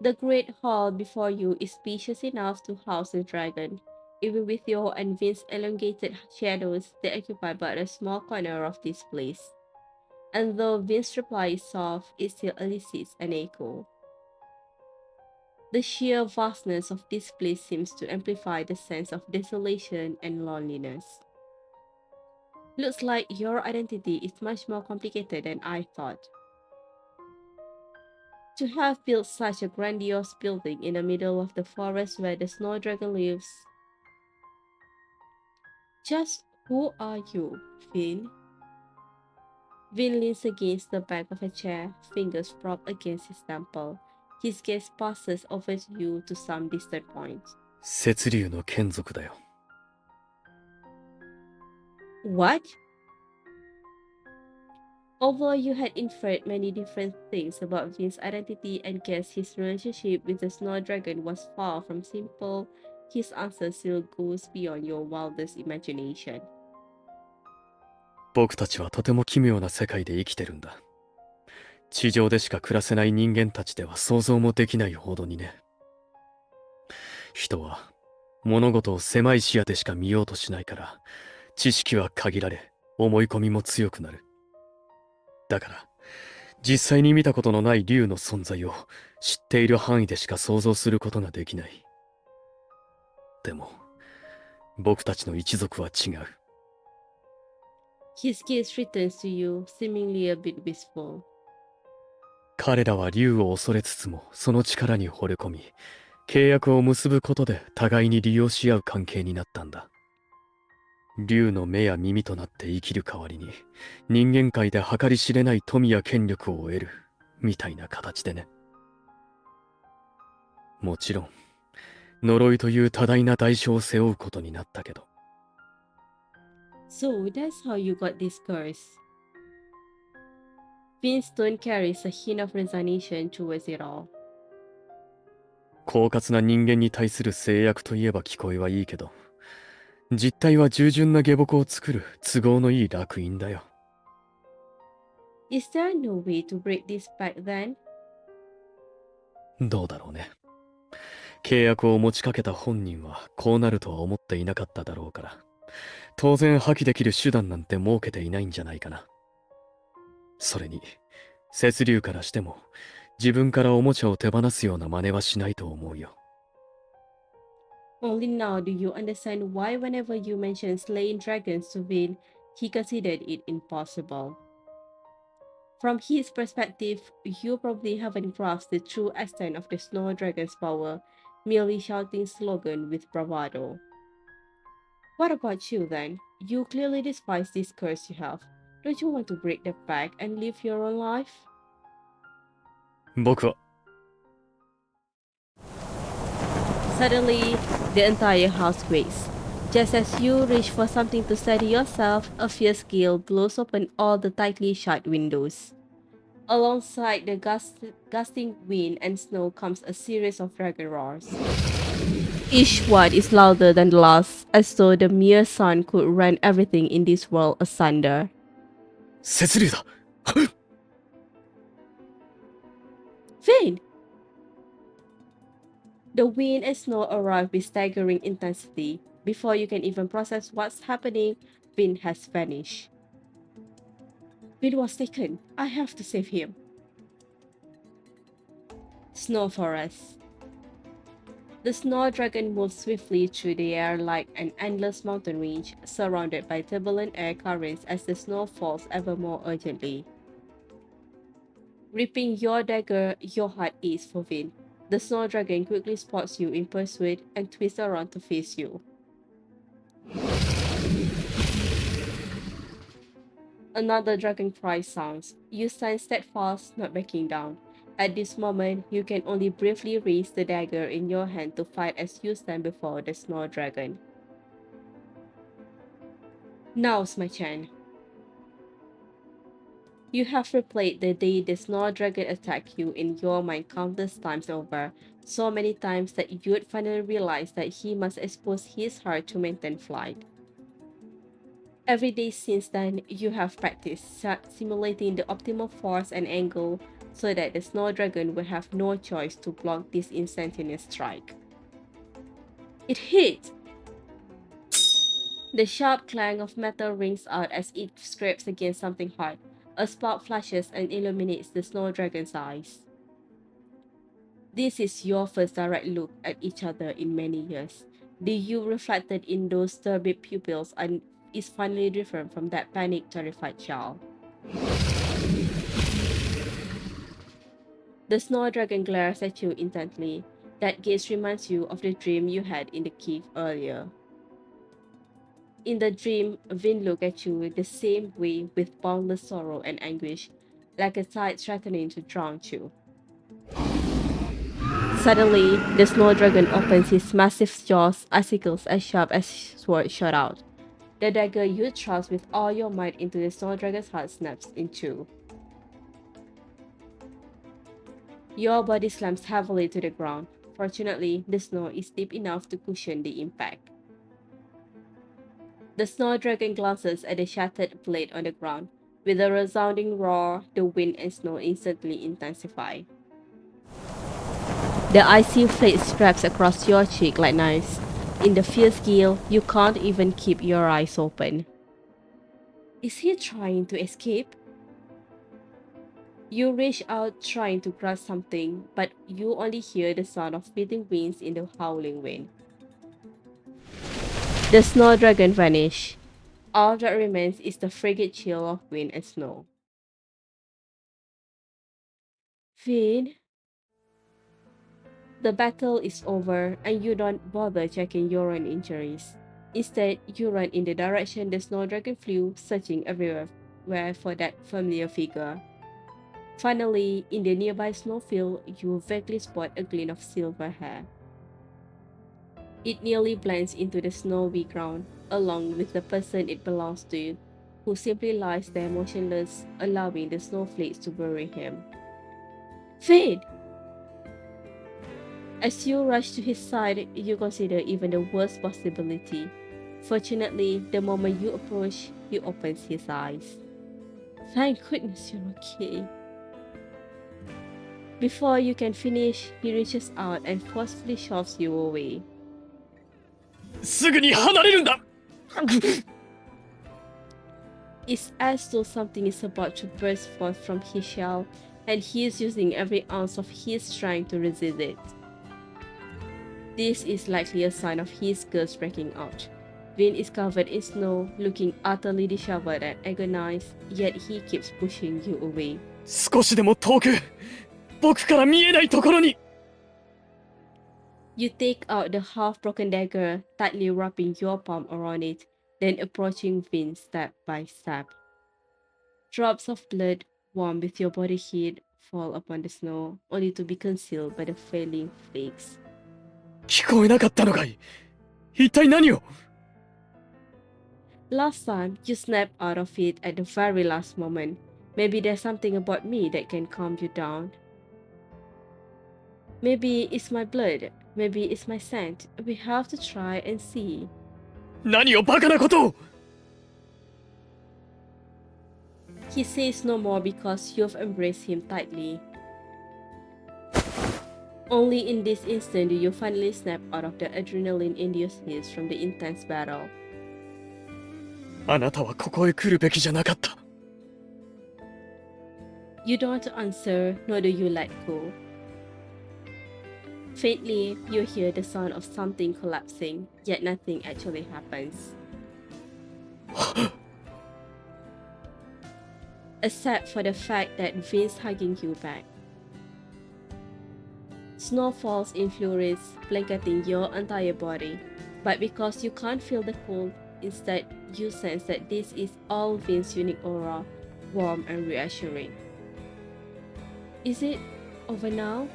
The great hall before you is spacious enough to house a dragon. Even with your and Vyn's elongated shadows, they occupy but a small corner of this place. And though Vyn's reply is soft, it still elicits an echo. The sheer vastness of this place seems to amplify the sense of desolation and loneliness. Looks like your identity is much more complicated than I thought. To have built such a grandiose building in the middle of the forest where the snow dragon lives. Just who are you, Vyn? Vyn leans against the back of a chair, fingers propped against his temple. His gaze passes over you to some distant point. 雪竜の眷属だよ。What? Although you had inferred many different things about Vyn's identity and guessed his relationship with the snow dragon was far from simple, his answer still goes beyond your wildest imagination. 僕たちはとても奇妙な世界で生きてるんだ。地上でしか暮らせない人間たちでは想像もできないほどにね。人は物事を狭い視野でしか見ようとしないから、知識は限られ、思い込みも強くなる。だから、実際に見たことのない竜の存在を知っている範囲でしか想像することができない。でも、僕たちの一族は違う。His gaze returns to you, seemingly a bit wistful. 彼らは竜を恐れつつもその力に惚れ込み、契約を結ぶことで互いに利用し合う関係になったんだ。竜の目や耳となって生きる代わりに、人間界で計り知れない富や権力を得る、みたいな形でね。もちろん、呪いという多大な代償を背負うことになったけど。So that's how you got this curse. Vyn's tone carries a hint of resignation towards it all. 狡猾な人間に対する制約といえば聞こえはいいけど、実態は従順な下僕を作る都合のいい烙印だよ。Is there no way to break this back then? どうだろうね。契約を持ちかけた本人はこうなるとは思っていなかっただろうから、当然破棄できる手段なんて設けていないんじゃないかな。それに、雪竜からしても、自分からおもちゃを手放すような真似はしないと思うよ。Only now do you understand why whenever you mention slaying dragons to Vyn, he considered it impossible. From his perspective, you probably haven't grasped the true extent of the snow dragon's power, merely shouting slogan with bravado. What about you then? You clearly despise this curse you have. Don't you want to break the pact and live your own life? 僕は、Suddenly, the entire house quakes. Just as you reach for something to steady yourself, a fierce gale blows open all the tightly shut windows. Alongside the gusting wind and snow comes a series of dragon roars. Each one is louder than the last, as though the mere sun could rend everything in this world asunder. 雪竜だ。 Vyn! The wind and snow arrive with staggering intensity. Before you can even process what's happening, Vyn has vanished. Vyn was taken. I have to save him. Snow Forest. The snow dragon moves swiftly through the air like an endless mountain range, surrounded by turbulent air currents as the snow falls ever more urgently. Ripping your dagger, your heart aches for Vyn. The snow dragon quickly spots you in pursuit and twists around to face you. Another dragon cry sounds. You stand steadfast, not backing down. At this moment, you can only briefly raise the dagger in your hand to fight as you stand before the snow dragon. Now's my chance. You have replayed the day the snow dragon attacked you in your mind countless times over, so many times that you'd finally realize that he must expose his heart to maintain flight. Every day since then, you have practiced simulating the optimal force and angle so that the snow dragon will have no choice to block this instantaneous strike. It hit! The sharp clang of metal rings out as it scrapes against something hard. A spark flashes and illuminates the snow dragon's eyes. This is your first direct look at each other in many years. The you reflected in those turbid pupils is finally different from that panic, terrified child. The snow dragon glares at you intently. That gaze reminds you of the dream you had in the cave earlier. In the dream, Vyn looked at you the same way with boundless sorrow and anguish, like a tide threatening to drown you. Suddenly, the snow dragon opens his massive jaws, icicles as sharp as swords shot out. The dagger you thrust with all your might into the snow dragon's heart snaps in two. Your body slams heavily to the ground. Fortunately, the snow is deep enough to cushion the impact. The snow dragon glances at the shattered blade on the ground. With a resounding roar, the wind and snow instantly intensify. The icy blade straps across your cheek like knives. In the fierce gale, you can't even keep your eyes open. Is he trying to escape? You reach out trying to grasp something, but you only hear the sound of beating wings in the howling wind. The snow dragon vanishes. All that remains is the frigid chill of wind and snow. Vyn, the battle is over and you don't bother checking your own injuries. Instead, you run in the direction the snow dragon flew, searching everywhere for that familiar figure. Finally, in the nearby snowfield, you vaguely spot a glint of silver hair. It nearly blends into the snowy ground, along with the person it belongs to, who simply lies there motionless, allowing the snowflakes to bury him. Vyn! As you rush to his side, you consider even the worst possibility. Fortunately, the moment you approach, he opens his eyes. Thank goodness you're okay. Before you can finish, he reaches out and forcefully shoves you away. すぐに離れるんだ It's as though something is about to burst forth from his shell, and he is using every ounce of his strength to resist it. This is likely a sign of his curse breaking out. Vyn is covered in snow, looking utterly disheveled and agonized, yet he keeps pushing you away. 少しでも遠く僕から見えないところに You take out the half-broken dagger, tightly wrapping your palm around it, then approaching Vyn step by step. Drops of blood, warm with your body heat, fall upon the snow, only to be concealed by the failing flakes. 聞こえなかったのかい一体何を Last time, you snapped out of it at the very last moment. Maybe there's something about me that can calm you down. Maybe it's my blood. Maybe it's my scent. We have to try and see. 何をバカなことを He says no more because you've embraced him tightly. Only in this instant do you finally snap out of the adrenaline-induced haze from the intense battle. あなたはここへ来るべきじゃなかった。 You don't answer, nor do you let go. Faintly, you hear the sound of something collapsing, yet nothing actually happens. Except for the fact that Vyn's hugging you back. Snow falls in flurries, blanketing your entire body, but because you can't feel the cold, instead you sense that this is all Vyn's unique aura, warm and reassuring. Is it over now?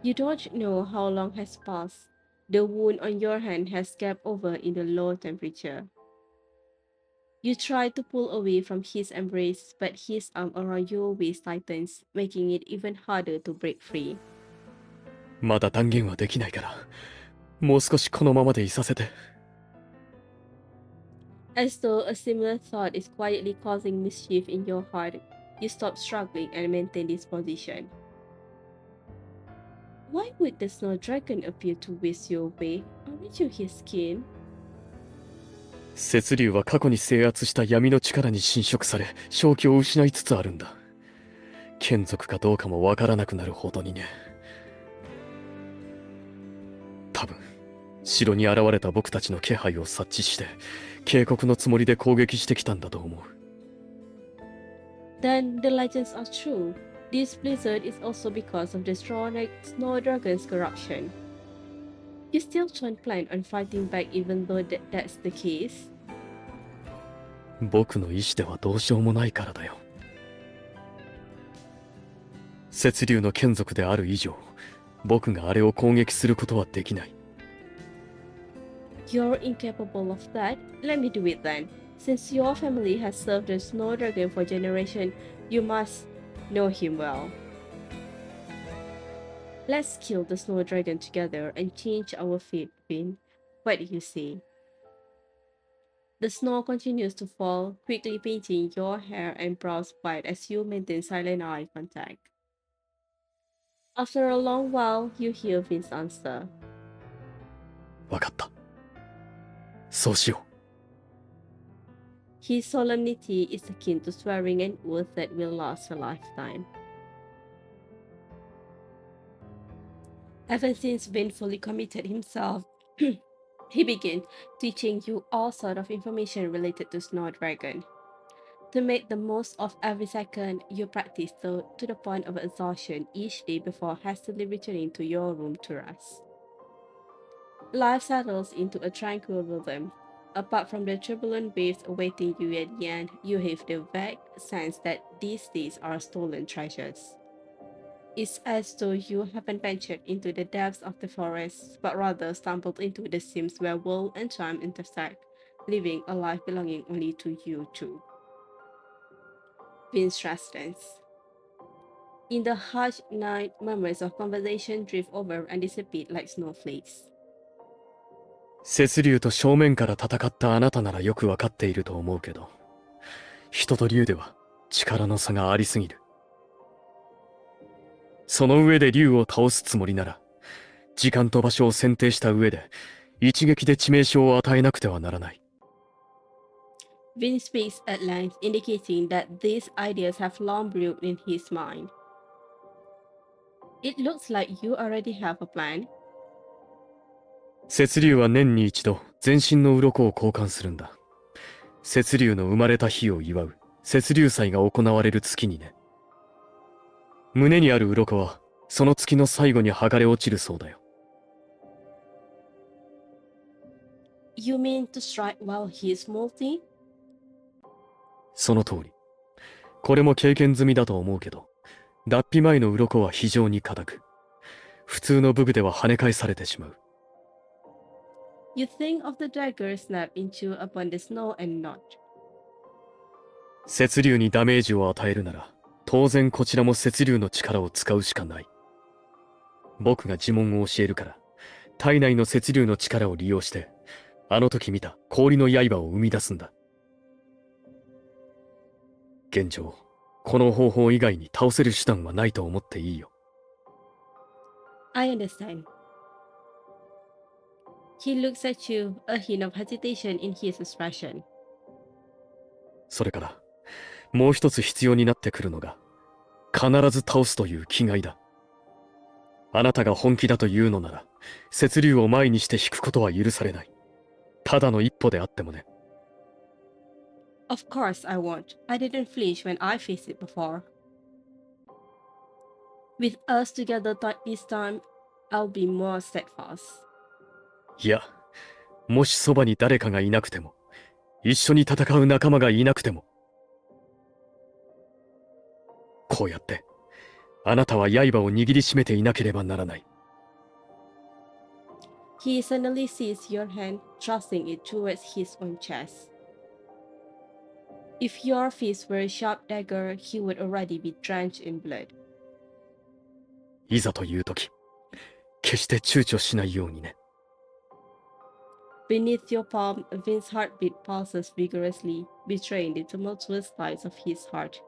You don't know how long has passed. The wound on your hand has gapped over in the low temperature. You try to pull away from his embrace, but his arm around your waist tightens, making it even harder to break free. まだ断言はできないから、もう少しこのままでいさせて。 As though a similar thought is quietly causing mischief in your heart, you stop struggling and maintain this position. Why would the snow dragon appear to whisk you away? Aren't you his skin? 雪竜は過去に制圧した闇の力に侵食され、正気を失いつつあるんだ。眷属かどうかもわからなくなるほどにね。多分、城に現れた僕たちの気配を察知して、警告のつもりで攻撃してきたんだと思う。Then the legends are true. This blizzard is also because of the snow dragon's corruption. You still don't plan on fighting back even though that's the case? 僕の意志ではどうしようもないからだよ。雪竜の眷属である以上、僕があれを攻撃することはできない。You're incapable of that? Let me do it then. Since your family has served the snow dragon for generations, you must know him well. Let's kill the snow dragon together and change our fate, Vyn. What do you say? The snow continues to fall, quickly painting your hair and brows white as you maintain silent eye contact. After a long while, you hear Vyn's answer. わかった。そうしよう。 His solemnity is akin to swearing an oath that will last a lifetime. Ever since Vyn fully committed himself, he began teaching you all sort of information related to Snow Dragon. To make the most of every second, you practice to the point of exhaustion each day before hastily returning to your room to rest. Life settles into a tranquil rhythm. Apart from the turbulent waves awaiting you at the end, you have the vague sense that these days are stolen treasures. It's as though you haven't ventured into the depths of the forest, but rather stumbled into the seams where world and time intersect, living a life belonging only to you two. Vyn's residence. In the hushed night, murmurs of conversation drift over and dissipate like snowflakes. 雪竜と正面から戦ったあなたならよくわかっていると思うけど、人と竜では力の差がありすぎる。その上で竜を倒すつもりなら、時間と場所を選定した上で、一撃で致命傷を与えなくてはならない。Vyn speaks at length, indicating that these ideas have long brewed in his mind. It looks like you already have a plan. 雪竜は年に一度、全身の鱗を交換するんだ。雪竜の生まれた日を祝う、雪竜祭が行われる月にね。胸にある鱗は、その月の最後に剥がれ落ちるそうだよ。You mean to strike while he is molting? その通り。これも経験済みだと思うけど、脱皮前の鱗は非常に硬く、普通の武具では跳ね返されてしまう。You think of the dagger snap into upon the snow and not. 雪竜にダメージを与えるなら、当然こちらも雪竜の力を使うしかない。僕が呪文を教えるから、体内の雪竜の力を利用して、あの時見た氷の刃を生み出すんだ。現状、この方法以外に倒せる手段はないと思っていいよ。I understand. He looks at you, a hint of hesitation in his expression. それから、もう一つ必要になってくるのが、必ず倒すという気概だ。あなたが本気だというのなら、雪竜を前にして引くことは許されない。ただの一歩であってもね。Of course I won't. I didn't flinch when I faced it before. With us together this time, I'll be more steadfast. いや、もしそばに誰かがいなくても、一緒に戦う仲間がいなくても、こうやって、あなたは刃を握りしめていなければならない。He suddenly seized your hand, thrusting it towards his own chest. If your fist were a sharp dagger, he would already be drenched in blood. いざという時、決して躊躇しないようにね。Beneath your palm, Vin's heartbeat pulses vigorously, betraying the tumultuous tides of his heart.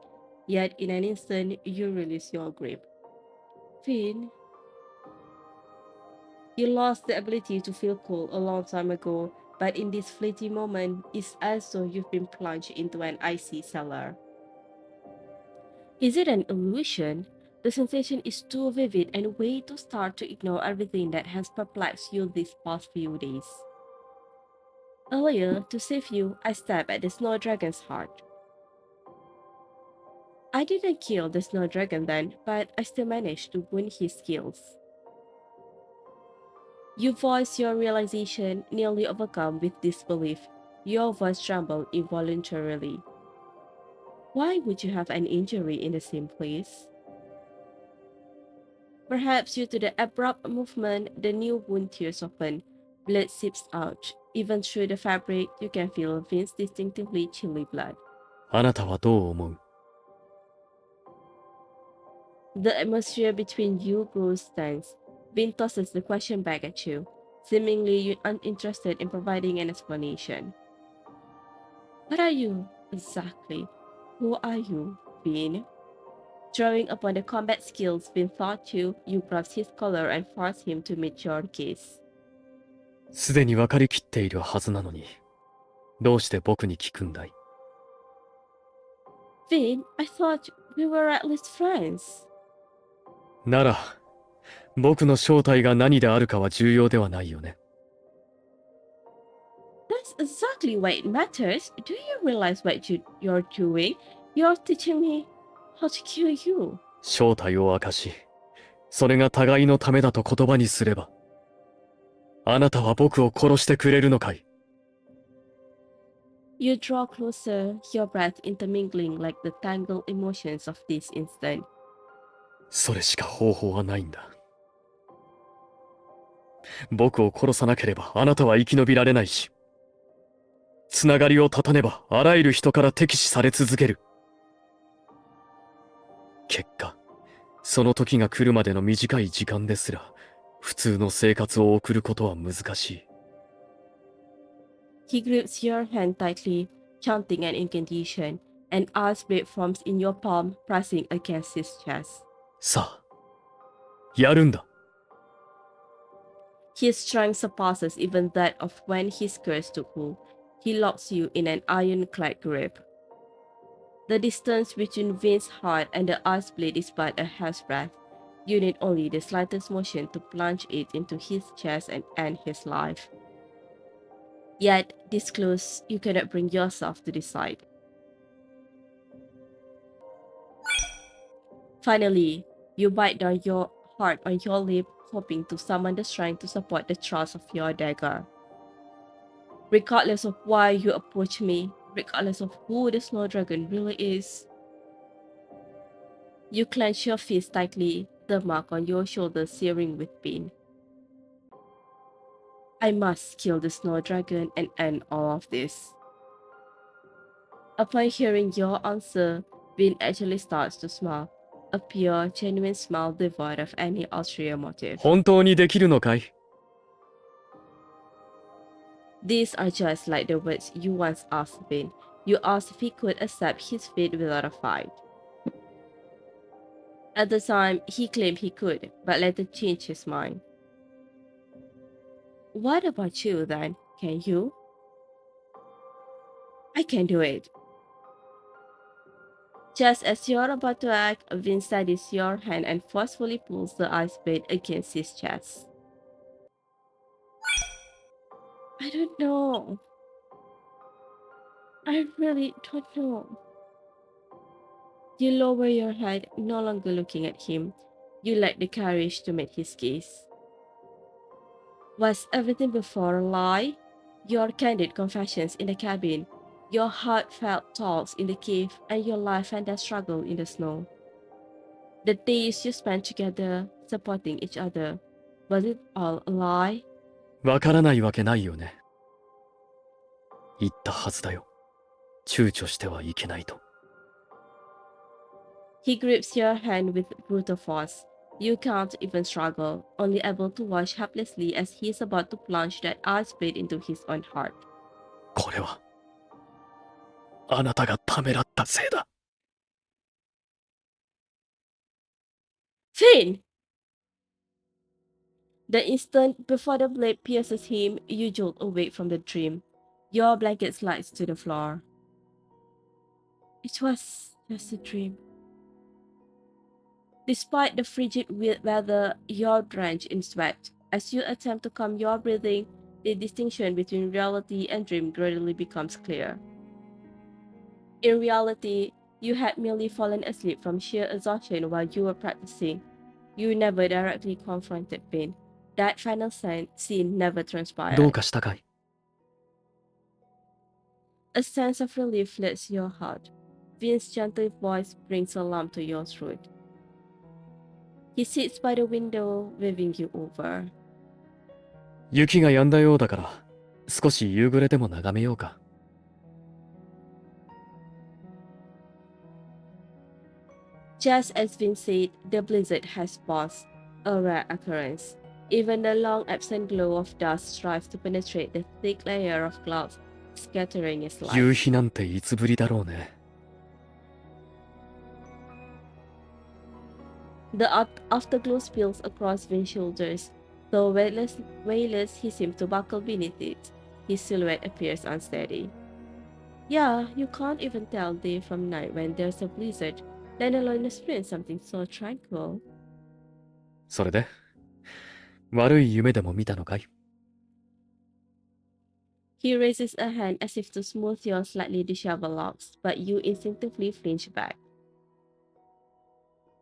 Yet in an instant, you release your grip. Vyn, you lost the ability to feel cool a long time ago, but in this fleeting moment, it's as though you've been plunged into an icy cellar. Is it an illusion? The sensation is too vivid and way too stark to ignore everything that has perplexed you these past few days. Earlier, to save you, I stabbed at the snow dragon's heart. I didn't kill the snow dragon then, but I still managed to wound his skills. You voice your realization, nearly overcome with disbelief. Your voice trembled involuntarily. Why would you have an injury in the same place? Perhaps due to the abrupt movement, the new wound tears open. Blood seeps out. Even through the fabric, you can feel Vin's distinctively chilly blood. あなたはどう思う？ The atmosphere between you grows tense. Vin tosses the question back at you, seemingly uninterested in providing an explanation. What are you, exactly? Who are you, Vin? Drawing upon the combat skills Vin taught you, you grasp his collar and force him to meet your gaze. すでに分かりきっているはずなのに、どうして僕に聞くんだい？ Vin, I thought we were at least friends. なら、僕の正体が何であるかは重要ではないよね。That's exactly why it matters. Do you realize what you're doing? You're teaching me how to kill you. 正体を明かし、それが互いのためだと言葉にすれば、あなたは僕を殺してくれるのかい？ You draw closer, your breath intermingling like the tangled emotions of this instant. それしか方法はないんだ。僕を殺さなければあなたは生き延びられないし、つながりを断たねばあらゆる人から敵視され続ける。結果、その時が来るまでの短い時間ですら、普通の生活を送ることは難しい。He grips your hand tightly, chanting an incantation. An ice blade forms in your palm, pressing against his chest. さあ、やるんだ。His strength surpasses even that of when his curse took hold. He locks you in an ironclad grip. The distance between Vin's heart and the ice blade is but a hair's breadth. You need only the slightest motion to plunge it into his chest and end his life. Yet, this close, you cannot bring yourself to decide. Finally, you bite down your heart on your lip, hoping to summon the strength to support the thrust of your dagger. Regardless of why you approach me, regardless of who the snow dragon really is, you clench your fist tightly, the mark on your shoulder searing with pain. I must kill the snow dragon and end all of this. Upon hearing your answer, Vyn actually starts to smile, a pure, genuine smile devoid of any ulterior motive. 本当にできるのかい？ These are just like the words you once asked Vyn. You asked if he could accept his fate without a fight. At the time, he claimed he could, but later changed his mind. What about you then? Can you? I can do it. Just as you're about to act, Vyn steadies your hand and forcefully pulls the ice blade against his chest. I don't know. I really don't know. You lower your head, no longer looking at him. You lack the courage to meet his gaze. Was everything before a lie? Your candid confessions in the cabin, your heartfelt talks in the cave, and your life and death struggle in the snow. The days you spent together, supporting each other. Was it all a lie? わからないわけないよね。言ったはずだよ。躊躇してはいけないと。He grips your hand with brutal force. You can't even struggle, only able to watch helplessly as he is about to plunge that ice blade into his own heart. これは、あなたがためらったせいだ。Finn! The instant before the blade pierces him, you jolt awake from the dream. Your blanket slides to the floor. It was just a dream. Despite the frigid weather, you're drenched in sweat. As you attempt to calm your breathing, the distinction between reality and dream gradually becomes clear. In reality, you had merely fallen asleep from sheer exhaustion while you were practicing. You never directly confronted Vyn. That final scene never どう transpired. かしたかい？ A sense of relief floods your heart. Vyn's gentle voice brings a lump to your throat. He sits by the window, waving you over. 雪が止んだようだから、少し夕暮れでも眺めようか。Just as Vyn said, the blizzard has paused, a rare occurrence. Even the long absent glow of dust strives to penetrate the thick layer of clouds, scattering its 夕 light. 日なんていつぶりだろうね。The afterglow spills across Vyn's shoulders. Though weightless, he seems to buckle beneath it. His silhouette appears unsteady. Yeah, you can't even tell day from night when there's a blizzard, let alone experience something so tranquil. それで、悪い夢でも見たのかい？ He raises a hand as if to smooth your slightly disheveled locks, but you instinctively flinch back.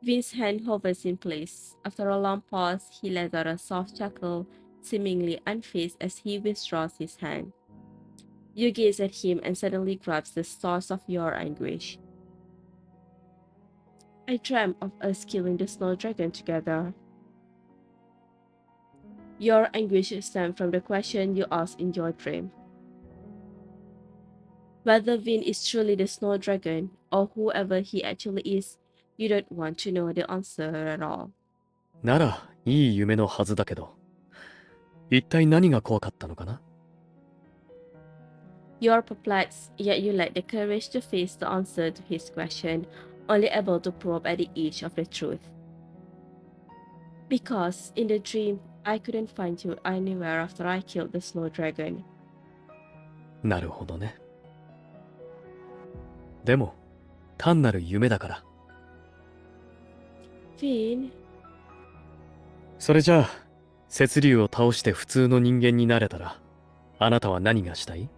Vyn's hand hovers in place. After a long pause, he lets out a soft chuckle, seemingly unfazed as he withdraws his hand. You gaze at him and suddenly grasp the source of your anguish. I dreamt of us killing the snow dragon together. Your anguish stems from the question you asked in your dream. Whether Vyn is truly the snow dragon or whoever he actually is, you don't want to know the answer at all. なら、いい夢のはずだけど、一体何が怖かったのかな？ You're perplexed, yet you lack the courage to face the answer to his question, only able to probe at the edge of the truth. Because in the dream, I couldn't find you anywhere after I killed the snow dragon. なるほどね。でも、単なる夢だから。Vyn, それじゃあ、雪竜を倒して普通の人間になれたら、あなたは何がしたい？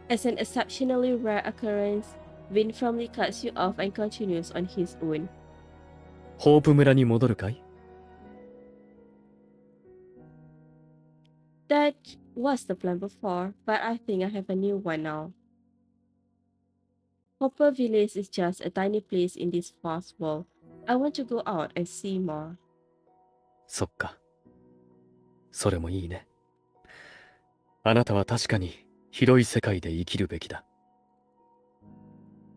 as an exceptionally rare occurrence, Vyn firmly cuts you off and continues on his own. ホープ村に戻るかい？ That was the plan before, but I think I have a new one now. Hopper Village is just a tiny place in this vast world. I want to go out and see more. そっか。それもいいね。あなたは確かに広い世界で生きるべきだ。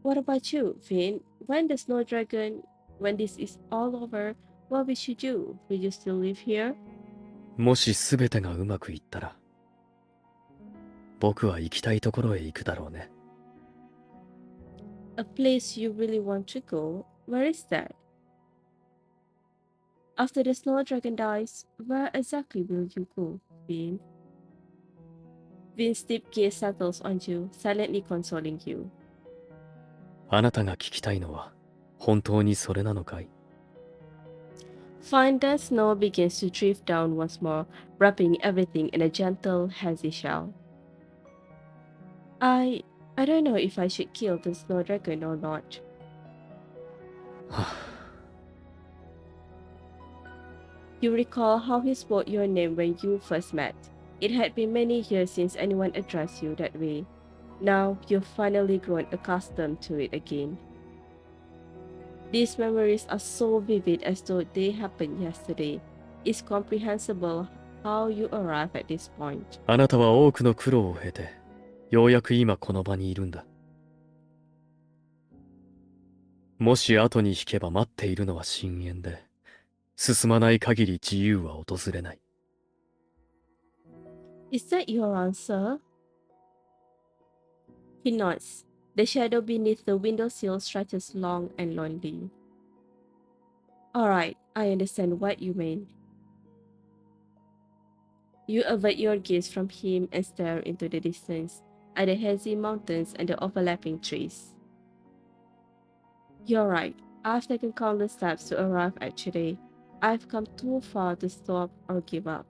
What about you, Vyn? When the snow dragon, when this is all over, what will you do? Will you still live here? もし全てがうまくいったら、僕は行きたいところへ行くだろうね。A place you really want to go? Where is that? After the snow dragon dies, where exactly will you go, Vyn? Vyn's deep gaze settles on you, silently consoling you. あなたが聞きたいのは本当にそれなのかい？ Fine that snow begins to drift down once more, wrapping everything in a gentle, hazy shell. I don't know if I should kill the snow dragon or not. You recall how he spoke your name when you first met. It had been many years since anyone addressed you that way. Now you've finally grown accustomed to it again. These memories are so vivid as though they happened yesterday. It's comprehensible how you arrived at this point. あなたは多くの苦労を経て、ようやく今この場にいるんだ。もし後に引けば待っているのは深淵で、進まない限り自由は訪れない。Is that your answer? He nods. The shadow beneath the windowsill stretches long and lonely. Alright, I understand what you mean. You avert your gaze from him and stare into the distance, at the hazy mountains and the overlapping trees. You're right. I've taken countless steps to arrive at today. I've come too far to stop or give up.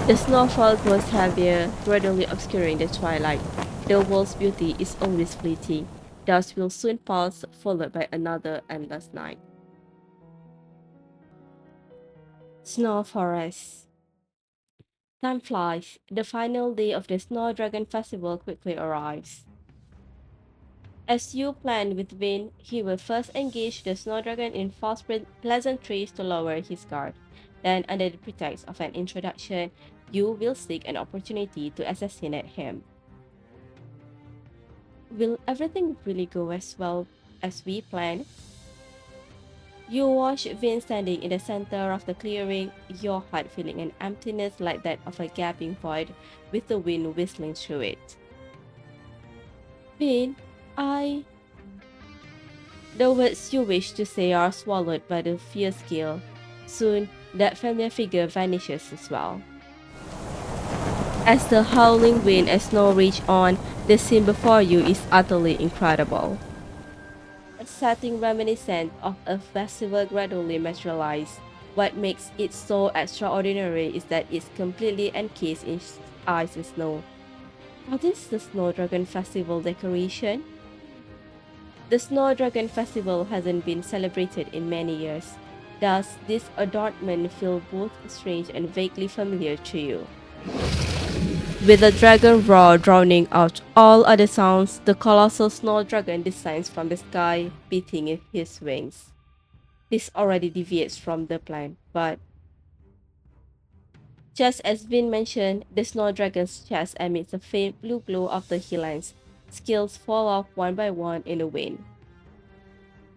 The snowfall grows heavier, gradually obscuring the twilight. The world's beauty is always fleeting. Dusk will soon pass, followed by another endless night. Snow Forest. Time flies. The final day of the Snow Dragon Festival quickly arrives. As you plan with Vyn, he will first engage the Snow Dragon in false pleasantries to lower his guard. Then, under the pretext of an introduction, you will seek an opportunity to assassinate him. Will everything really go as well as we planned? You watch Vyn standing in the center of the clearing, your heart feeling an emptiness like that of a gaping void with the wind whistling through it. Vyn, The words you wish to say are swallowed by the fierce gale. Soon, that familiar figure vanishes as well. As the howling wind and snow reach on, the scene before you is utterly incredible. A setting reminiscent of a festival gradually materializes. What makes it so extraordinary is that it's completely encased in ice and snow. Are this the Snow Dragon Festival decoration? The Snow Dragon Festival hasn't been celebrated in many years. Does this adornment feel both strange and vaguely familiar to you? With the dragon roar drowning out all other sounds, the colossal snow dragon descends from the sky, beating his wings. This already deviates from the plan, but just as Vyn mentioned, the snow dragon's chest emits a faint blue glow of the headlines. Scales fall off one by one in the wind.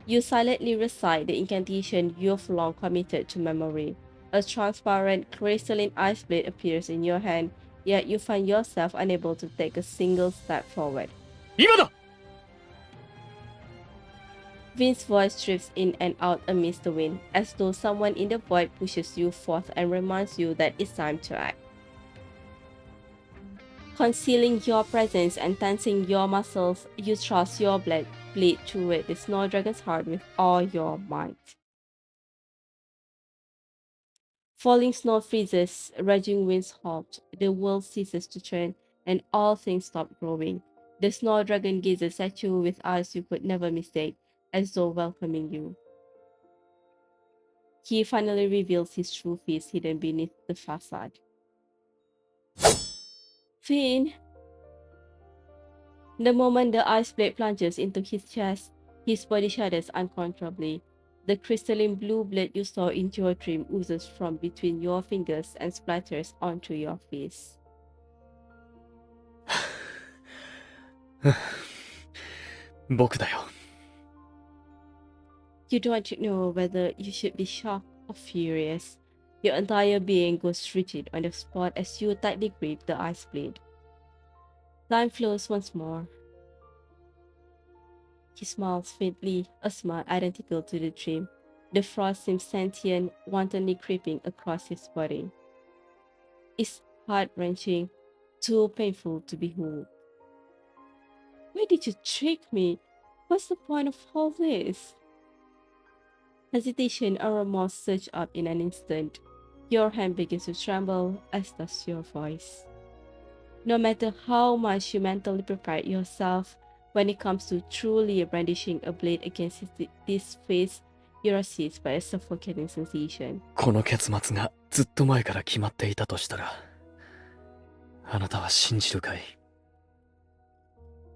You silently recite the incantation you've long committed to memory. A transparent crystalline ice blade appears in your hand, yet you find yourself unable to take a single step forward. 今だ! Vyn's voice drifts in and out amidst the wind, as though someone in the void pushes you forth and reminds you that it's time to act. Concealing your presence and tensing your muscles, you thrust your blade toward the snow dragon's heart with all your might. Falling snow freezes, raging winds halt, the world ceases to turn, and all things stop growing. The snow dragon gazes at you with eyes you could never mistake, as though welcoming you. He finally reveals his true face hidden beneath the facade. Vyn! The moment the ice blade plunges into his chest, his body shudders uncontrollably. The crystalline blue blade you saw in your dream oozes from between your fingers and splatters onto your face. 僕だよ。You don't know whether you should be shocked or furious. Your entire being goes rigid on the spot as you tightly grip the ice blade. Time flows once more. He smiles faintly, a smile identical to the dream. The frost seems sentient, wantonly creeping across his body. It's heart-wrenching, too painful to behold. Why did you trick me? What's the point of all this? Hesitation and remorse surge up in an instant. Your hand begins to tremble, as does your voice. No matter how much you mentally prepare yourself, when it comes to truly brandishing a blade against this face, you are seized by a suffocating sensation. この結末がずっと前から決まっていたとしたら、あなたは信じるかい？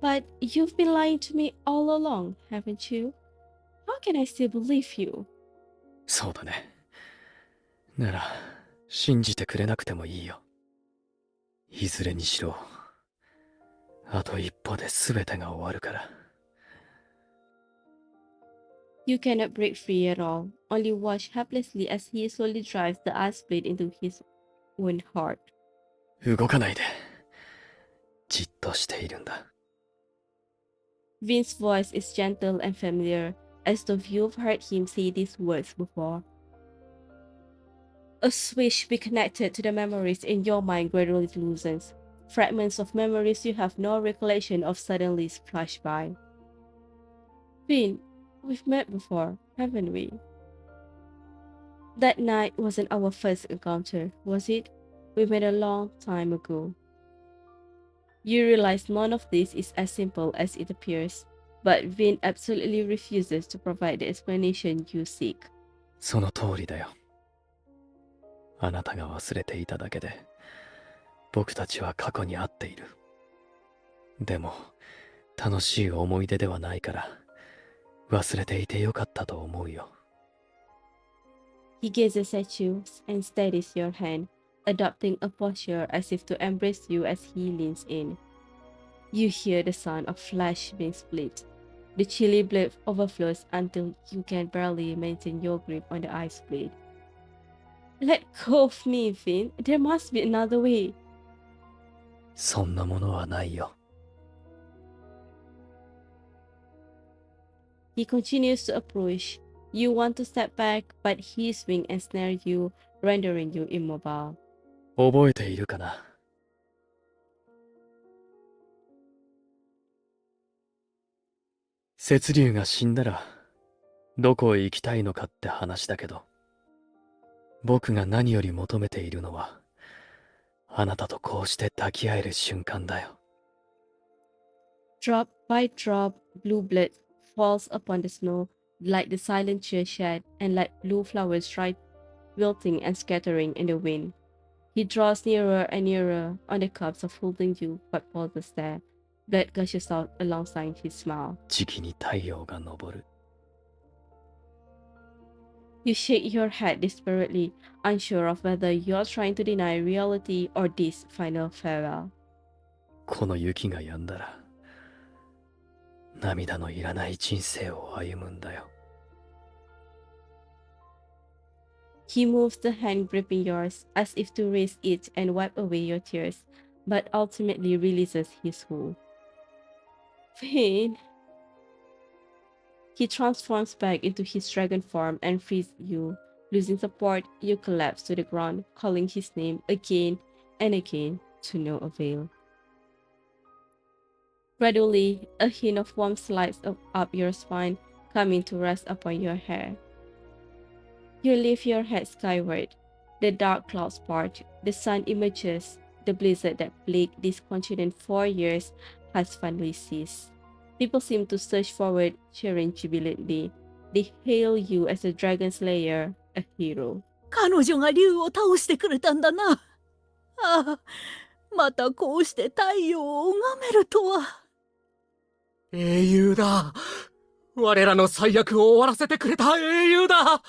But you've been lying to me all along, haven't you? How can I still believe you? そうだね。なら、信じてくれなくてもいいよ。いずれにしろ、あと一歩で全てが終わるから。You cannot break free at all, only watch helplessly as he slowly drives the ice blade into his own heart. 動かないで。じっとしているんだ。Vin's voice is gentle and familiar, as though you've heard him say these words before. A switch reconnected to the memories in your mind gradually loosens. Fragments of memories you have no recollection of suddenly flash by. Vyn, we've met before, haven't we? That night wasn't our first encounter, was it? We met a long time ago. You realize none of this is as simple as it appears, but Vyn absolutely refuses to provide the explanation you seek. その通りだよ。あなたが忘れていただけで、僕たちは過去に会っている。でも、楽しい思い出ではないから、忘れていてよかったと思うよ。He gazes at you and steadies your hand, adopting a posture as if to embrace you as he leans in. You hear the sound of flesh being split. The chilly blade overflows until you can barely maintain your grip on the ice blade. Let go of me, Vyn. There must be another way. そんなものはないよ。He continues to approach. You want to step back, but he swings and snares you, rendering you immobile. 覚えているかな？雪竜が死んだら、どこへ行きたいのかって話だけど、僕が何より求めているのは、あなたとこうして抱き合える瞬間だよ。Drop by drop, blue blood falls upon the snow like the silent tear shed, and like blue flowers dry, wilting and scattering in the wind. He draws nearer and nearer on the cusp of holding you, but pauses there. Blood gushes out alongside his smile. じきに太陽が昇る。You shake your head desperately, unsure of whether you're trying to deny reality or this final farewell. この雪が止んだら、涙のいらない人生を歩むんだよ。He moves the hand gripping yours as if to raise it and wipe away your tears, but ultimately releases his hold. Vyn. He transforms back into his dragon form and frees you. Losing support, you collapse to the ground, calling his name again and again to no avail. Gradually, a hint of warmth slides up your spine, coming to rest upon your hair. You lift your head skyward. The dark clouds part, the sun emerges, the blizzard that plagued this continent for years has finally ceased. People seem to surge forward, cheering jubilantly. They hail you as a dragon slayer, a hero. 彼女が竜を倒してくれたんだな。ああ、またこうして太陽を拝めるとは。英雄だ。我らの最悪を終わらせてくれた英雄だ。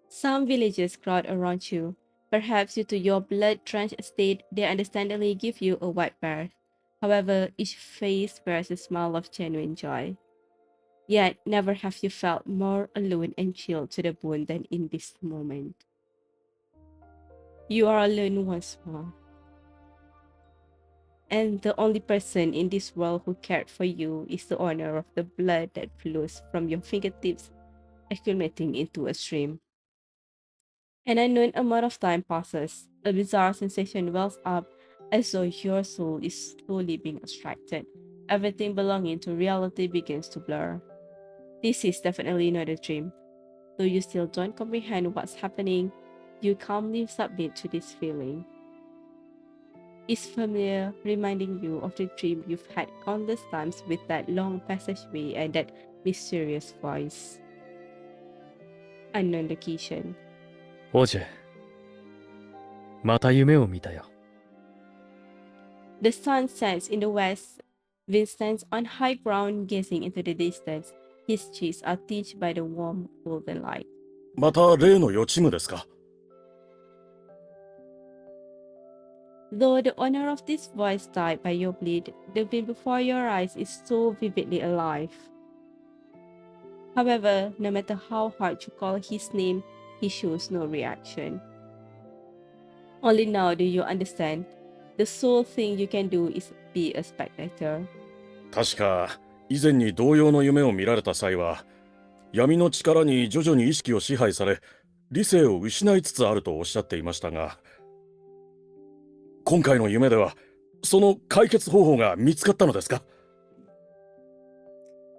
Some villagers crowd around you. Perhaps due to your blood-drenched state, they understandably give you a white bear. However, each face bears a smile of genuine joy. Yet, never have you felt more alone and chilled to the bone than in this moment. You are alone once more. And the only person in this world who cared for you is the owner of the blood that flows from your fingertips, accumulating into a stream. An unknown amount of time passes. A bizarre sensation wells up as though your soul is slowly being extracted. Everything belonging to reality begins to blur. This is definitely not a dream. Though you still don't comprehend what's happening, you calmly submit to this feeling. It's familiar, reminding you of the dream you've had countless times with that long passageway and that mysterious voice. Unknown location. オジェ、また夢を見たよ。The sun sets in the west. Vyn stands on high ground, gazing into the distance. His cheeks are tinged by the warm golden light. また例の予知夢ですか？ Though the owner of this voice died by your bleed, the Vyn before your eyes is so vividly alive. However, no matter how hard you call his name, he shows no reaction. Only now do you understand. The sole thing you can do is be a spectator. 確か以前に同様の夢を見られた際は、闇の力に徐々に意識を支配され、理性を失いつつあるとおっしゃっていましたが、今回の夢ではその解決方法が見つかったのですか？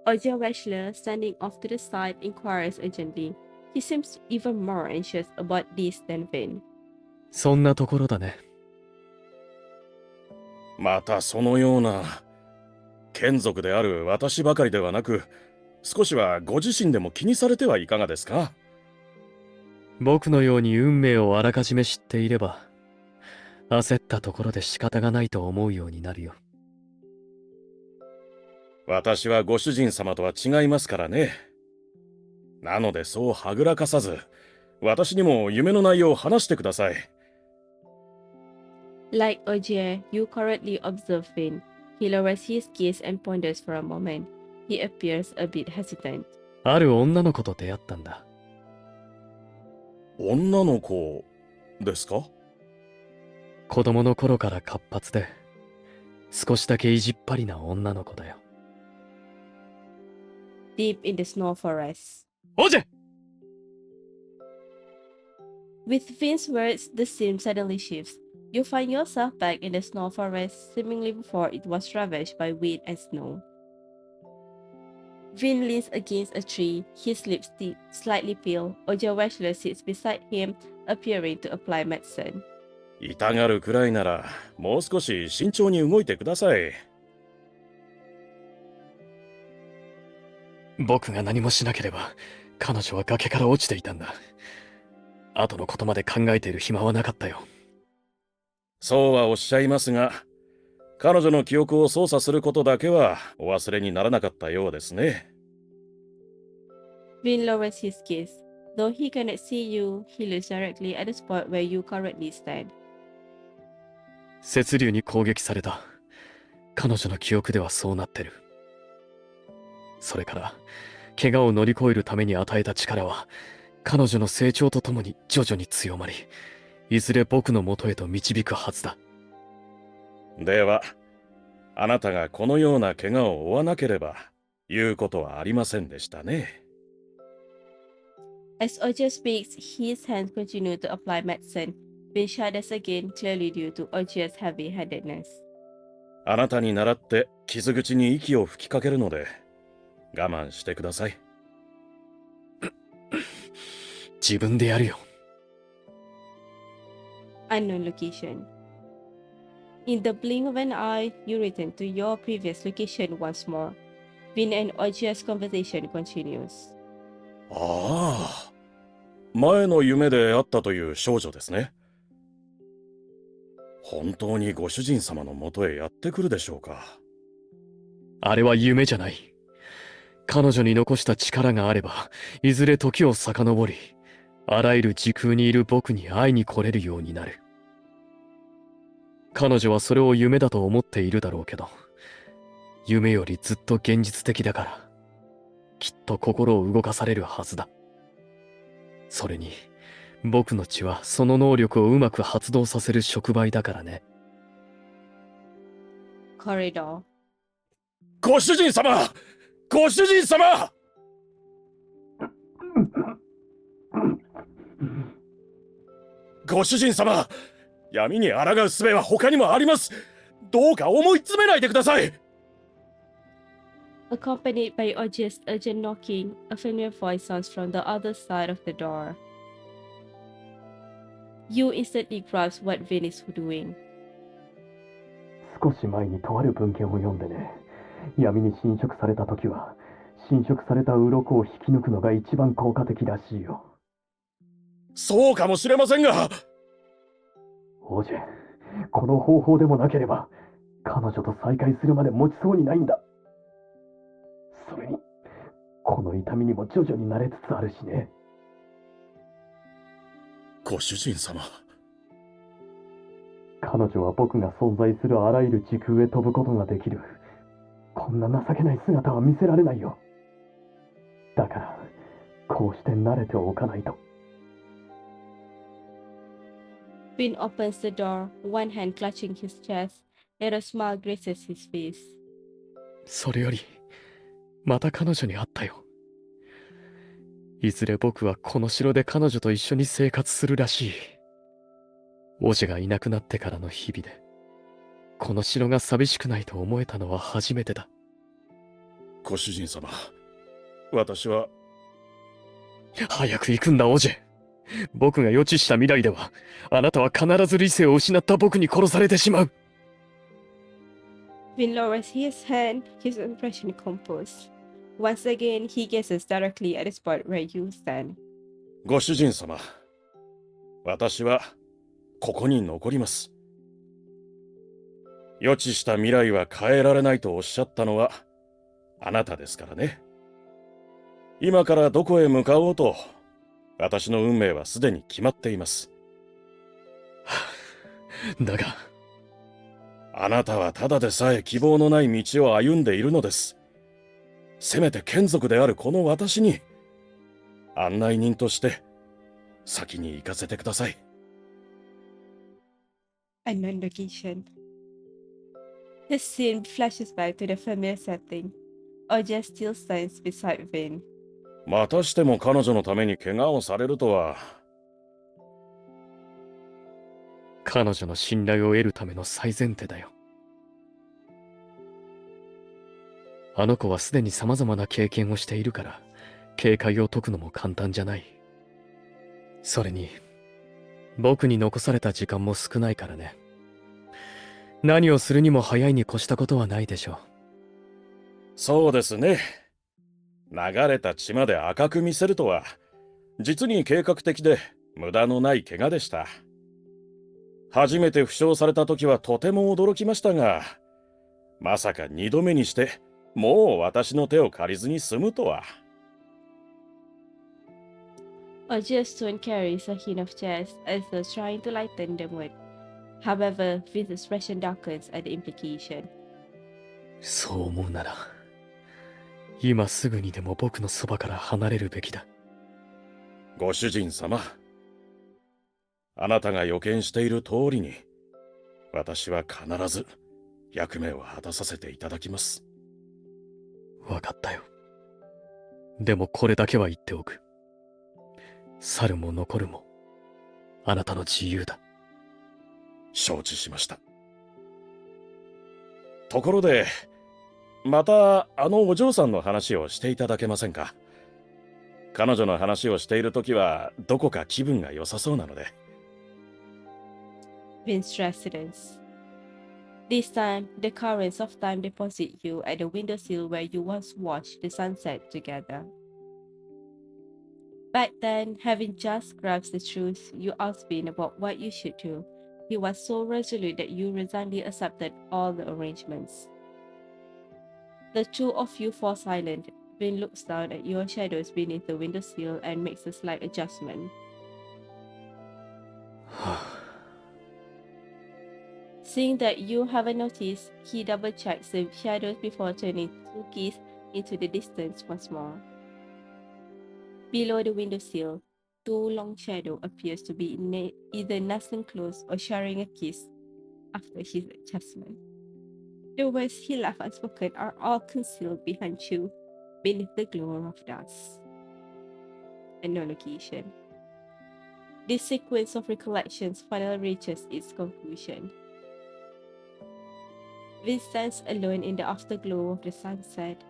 Oja Wechsler, standing off to the side, inquires urgently. He seems even more anxious about this than Vyn. そんなところだね。またそのような。眷属である私ばかりではなく、少しはご自身でも気にされてはいかがですか？僕のように運命をあらかじめ知っていれば、焦ったところで仕方がないと思うようになるよ。私はご主人様とは違いますからね。なのでそうはぐらかさず、私にも夢の内容を話してください。Like Oja, you correctly observe Vyn. He lowers his gaze and ponders for a moment. He appears a bit hesitant. ある女の子と出会ったんだ。女の子ですか？子供の頃から活発で、少しだけ意地っ張りな女の子だよ。Deep in the snow forest. オジェ！ With Vyn's words, the scene suddenly shifts. You find yourself back in the snow forest, seemingly before it was ravaged by wind and snow. Vyn leans against a tree, his lips slightly pale. Oja Wechsler sits beside him, appearing to apply medicine. 痛がるくらいなら、もう少し慎重に動いてください。僕が何もしなければ、彼女は崖から落ちていたんだ。後のことまで考えている暇はなかったよ。そうはおっしゃいますが、彼女の記憶を操作することだけはお忘れにならなかったようですね。Vyn lowers his gaze. Though he cannot see you, he looks directly at the spot where you currently stand. 雪竜に攻撃された。彼女の記憶ではそうなってる。それから、怪我を乗り越えるために与えた力は、彼女の成長とともに徐々に強まり、いずれ僕の元へと導くはずだ。では、あなたがこのような怪我を負わなければ、言うことはありませんでしたね。As Oja speaks, his hands continue to apply medicine. Vyn shudders again, clearly due to Oja's heavy-handedness. あなたに倣って傷口に息を吹きかけるので、我慢してください。自分でやるよ。Unknown location. In the blink of an eye, you return to your previous location once more. Vyn and Oja's conversation continues. ああ、前の夢で会ったという少女ですね。本当にご主人様のもとへやってくるでしょうか。あれは夢じゃない。彼女に残した力があれば、いずれ時を遡り、あらゆる時空にいる僕に会いに来れるようになる。彼女はそれを夢だと思っているだろうけど、夢よりずっと現実的だから、きっと心を動かされるはずだ。それに、僕の血はその能力をうまく発動させる触媒だからね。corridor. ご主人様、ご主人様。ご主人様、闇に抗う術は他にもあります。どうか思い詰めないでください。 Accompanied by Orge's urgent knocking, a familiar voice sounds from the other side of the door. You instantly grasp what Vyn is doing. 少し前にとある文献を読んでね、闇に侵食された時は、侵食された鱗を引き抜くのが一番効果的らしいよ。そうかもしれませんが。オジェ、この方法でもなければ、彼女と再会するまで持ちそうにないんだ。それに、この痛みにも徐々に慣れつつあるしね。ご主人様。彼女は僕が存在するあらゆる時空へ飛ぶことができる。こんな情けない姿は見せられないよ。だから、こうして慣れておかないと。Vyn opens the door, one hand clutching his chest, and a smile graces his face. それより、また彼女に会ったよ。いずれ僕はこの城で彼女と一緒に生活するらしい。王子がいなくなってからの日々で、この城が寂しくないと思えたのは初めてだ。ご主人様、私は。早く行くんだ、王子。僕が予知した未来では、あなたは必ず理性を失った僕に殺されてしまう。Vyn lowers his hand, his expression composed. Once again, he gazes directly at the spot where you stand. ご主人様、私はここに残ります。予知した未来は変えられないとおっしゃったのはあなたですからね。今からどこへ向かおうと、私の運命はすでに決まっています。だが、あなたはただでさえ希望のない道を歩んでいるのです。せめて眷属であるこの私に案内人として先に行かせてください。Unknown location. The scene flashes back to the familiar setting. Orge still stands beside Vyn. またしても彼女のために怪我をされるとは。彼女の信頼を得るための最前提だよ。あの子はすでに様々な経験をしているから、警戒を解くのも簡単じゃない。それに、僕に残された時間も少ないからね。何をするにも早いに越したことはないでしょう。そうですね。流れた血まで赤く見せるとは、実に計画的で無駄のない怪我でした。初めて負傷された時はとても驚きましたが、まさか2度目にしてもう私の手を借りずに済むとは。Orge's tone carries a hint of jest as though trying to lighten the mood. However, Vyn's expression darkens at the implication. そう思うなら、今すぐにでも僕のそばから離れるべきだ。ご主人様、あなたが予見している通りに、私は必ず役目を果たさせていただきます。わかったよ。でもこれだけは言っておく。去るも残るも、あなたの自由だ。承知しました。ところで、またあのお嬢さんの話をしていただけませんか？彼女の話をしているときはどこか気分が良さそうなので。Vyn's residence. This time, the currents of time deposit you at the windowsill where you once watched the sunset together. Back then, having just grasped the truth, you asked Vyn about what you should do. He was so resolute that you resignedly accepted all the arrangements. The two of you fall silent. Vyn looks down at your shadows beneath the windowsill and makes a slight adjustment. Seeing that you haven't noticed, he double-checks the shadows before turning two keys into the distance once more. Below the windowsill, two long shadows appears to be either nestling close or sharing a kiss after his adjustment. The words he left unspoken are all concealed behind you, beneath the glow of dust. And no location. This sequence of recollections finally reaches its conclusion. Vyn stands alone in the afterglow of the sunset.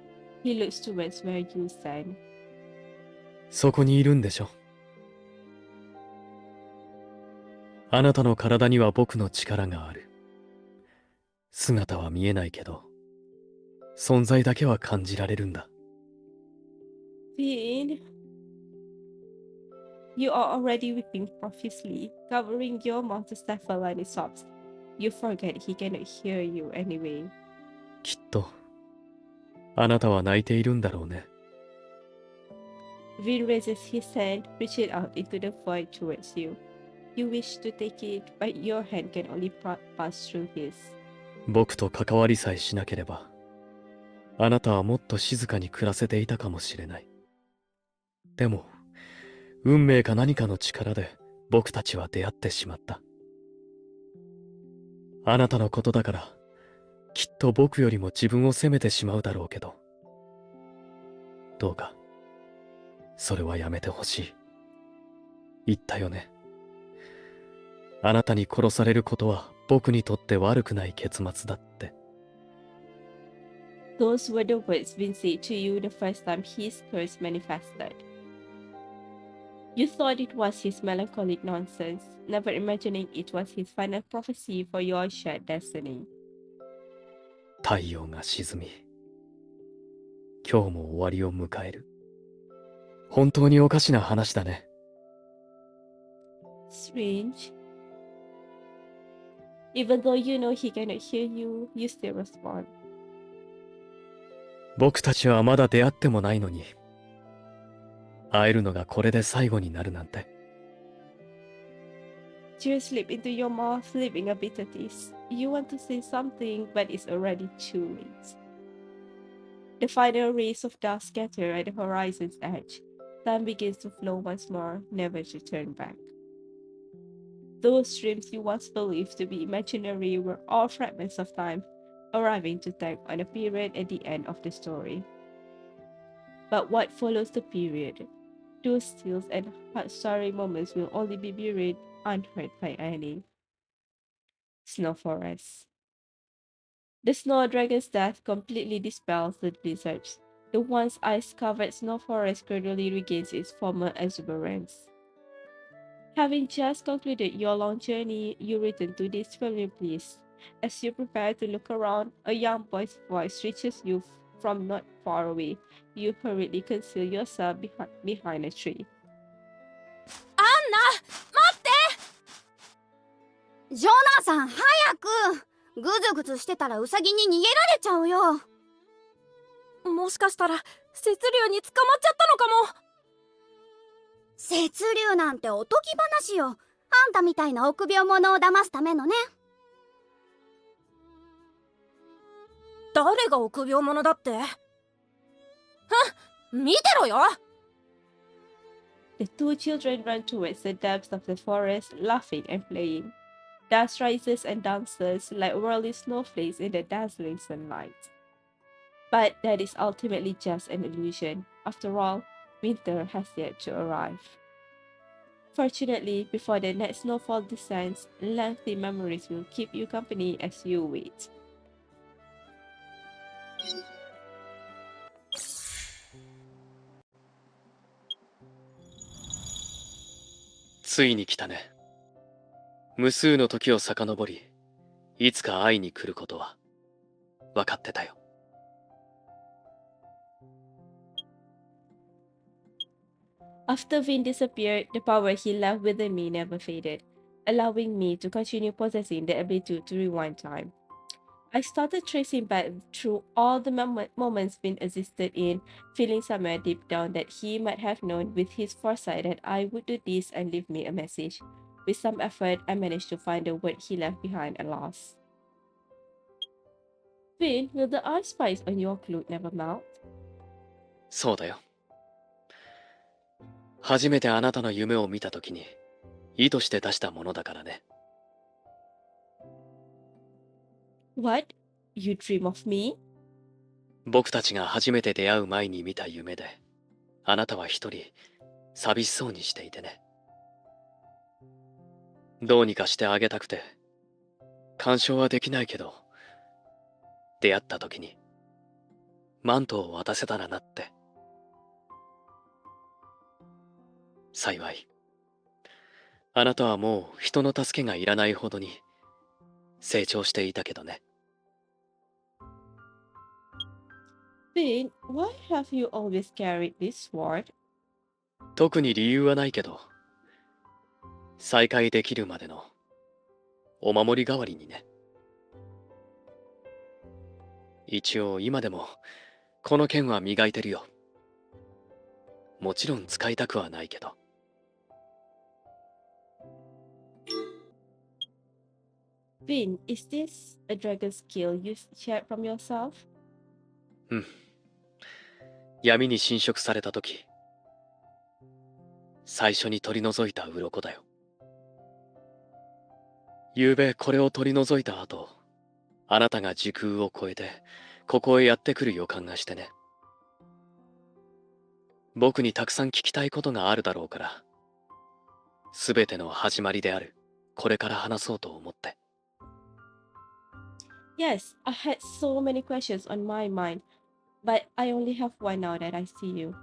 He looks towards where you stand. そこにいるんでしょ。あなたの体には僕の力がある。姿は見えないけど、存在だけは感じられるんだ。Vyn, you are already weeping profusely, covering your mouth to stifle any sobs. You forget he cannot hear you anyway. きっと、あなたは泣いているんだろうね。Vyn raises his hand, reaching out into the void towards you. You wish to take it, but your hand can only pass through his. 僕と関わりさえしなければ、あなたはもっと静かに暮らせていたかもしれない。でも、運命か何かの力で僕たちは出会ってしまった。あなたのことだから、きっと僕よりも自分を責めてしまうだろうけど、どうか、それはやめてほしい。言ったよね。あなたに殺されることは僕にとって悪くない結末だって。Those were the words Vyn said to you the first time his curse manifested. You thought it was his melancholic nonsense, never imagining it was his final prophecy for your shared destiny. 太陽が沈み、今日も終わりを迎える。本当におかしな話だね。Strange. Even though you know he cannot hear you, you still respond. 僕たちはまだ出会ってもないのに、会えるのがこれで最後になるなんて。Tears slip into your mouth, leaving a bitter taste. You want to say something, but it's already too late. The final rays of dusk scatter at the horizon's edge. Time begins to flow once more, never to turn back. Those dreams you once believed to be imaginary were all fragments of time, arriving to tag on a period at the end of the story. But what follows the period? Those stills and heart-stirring moments will only be buried unheard by any. Snow Forest. The snow dragon's death completely dispels the blizzards. The once ice-covered snow forest gradually regains its former exuberance. Having just concluded your long journey, you return to this familiar place. As you prepare to look around, a young boy's voice reaches you from not far away. You hurriedly conceal yourself behind a tree. アンナ待ってジョナサン早くぐずぐずしてたらウサギに逃げられちゃうよもしかしたら節流に捕まっちゃったのかも節流なんておとぎ話よあんたみたいな臆病者を騙すためのね誰が臆病者だって見てろよ The two children run towards the depths of the forest, laughing and playing. Dust rises and dances like whirling snowflakes in the dazzling sunlight. But that is ultimately just an illusion. After all, winter has yet to arrive. Fortunately, before the next snowfall descends, lengthy memories will keep you company as you wait. ついに来たね。無数の時を遡り、いつか会いに来ることは分かってたよ。After Vyn disappeared, the power he left within me never faded, allowing me to continue possessing the ability to rewind time. I started tracing back through all the moments Vyn existed in, feeling somewhere deep down that he might have known with his foresight that I would do this and leave me a message. With some effort, I managed to find the word he left behind at last. Vyn, will the ice spice on your cloak never melt? そうだよ。初めてあなたの夢を見たときに、意図して出したものだからね。What? You dream of me? 僕たちが初めて出会う前に見た夢で、あなたは一人寂しそうにしていてね。どうにかしてあげたくて、干渉はできないけど、出会った時にマントを渡せたらなって。幸い、あなたはもう人の助けがいらないほどに成長していたけどね。Vyn, why have you always carried this sword? 特に理由はないけど、再会できるまでのお守り代わりにね。一応今でもこの剣は磨いてるよ。もちろん使いたくはないけど。Vyn, is this a dragon skill you shared from yourself? うん。闇に侵食された時、最初に取り除いた鱗だよ。昨べこれを取り除いた後、あなたが時空を超えてここへやってくる予感がしてね。僕にたくさん聞きたいことがあるだろうから、すべての始まりであるこれから話そうと思って。Yes, I had so many questions on my mind, but I only have one now that I see you.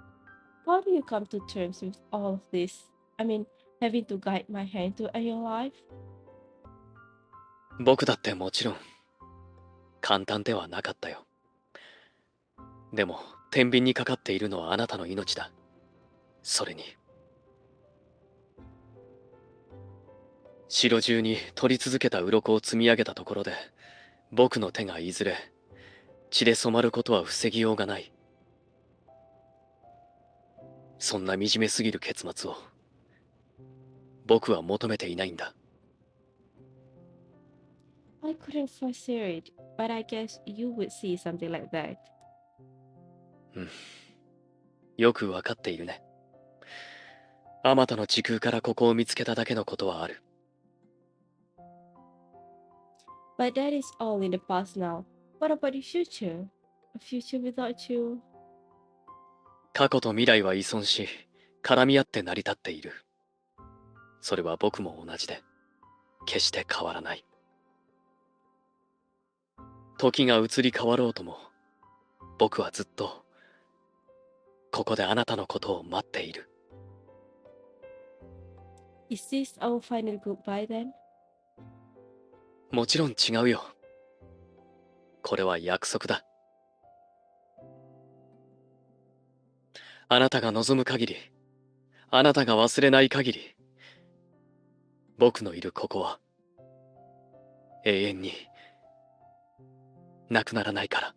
How do you come to terms with all of this? I mean, having to guide my hand to your life? 僕だってもちろん簡単ではなかったよ。でも天秤にかかっているのはあなたの命だ。それに城中に取り続けた鱗を積み上げたところで、僕の手がいずれ血で染まることは防ぎようがない。そんな惨めすぎる結末を僕は求めていないんだ。I couldn't foresee it, but I guess you would see something like that. うん。よくわかっているね。あまたの時空からここを見つけただけのことはある。But that is all in the past now. What about the future? A future without you? 過去と未来は依存し、絡み合って成り立っている。それは僕も同じで、決して変わらない。時が移り変わろうとも、僕はずっと、ここであなたのことを待っている。Is this our final goodbye then? もちろん違うよ。これは約束だ。あなたが望む限り、あなたが忘れない限り、僕のいるここは永遠になくならないから。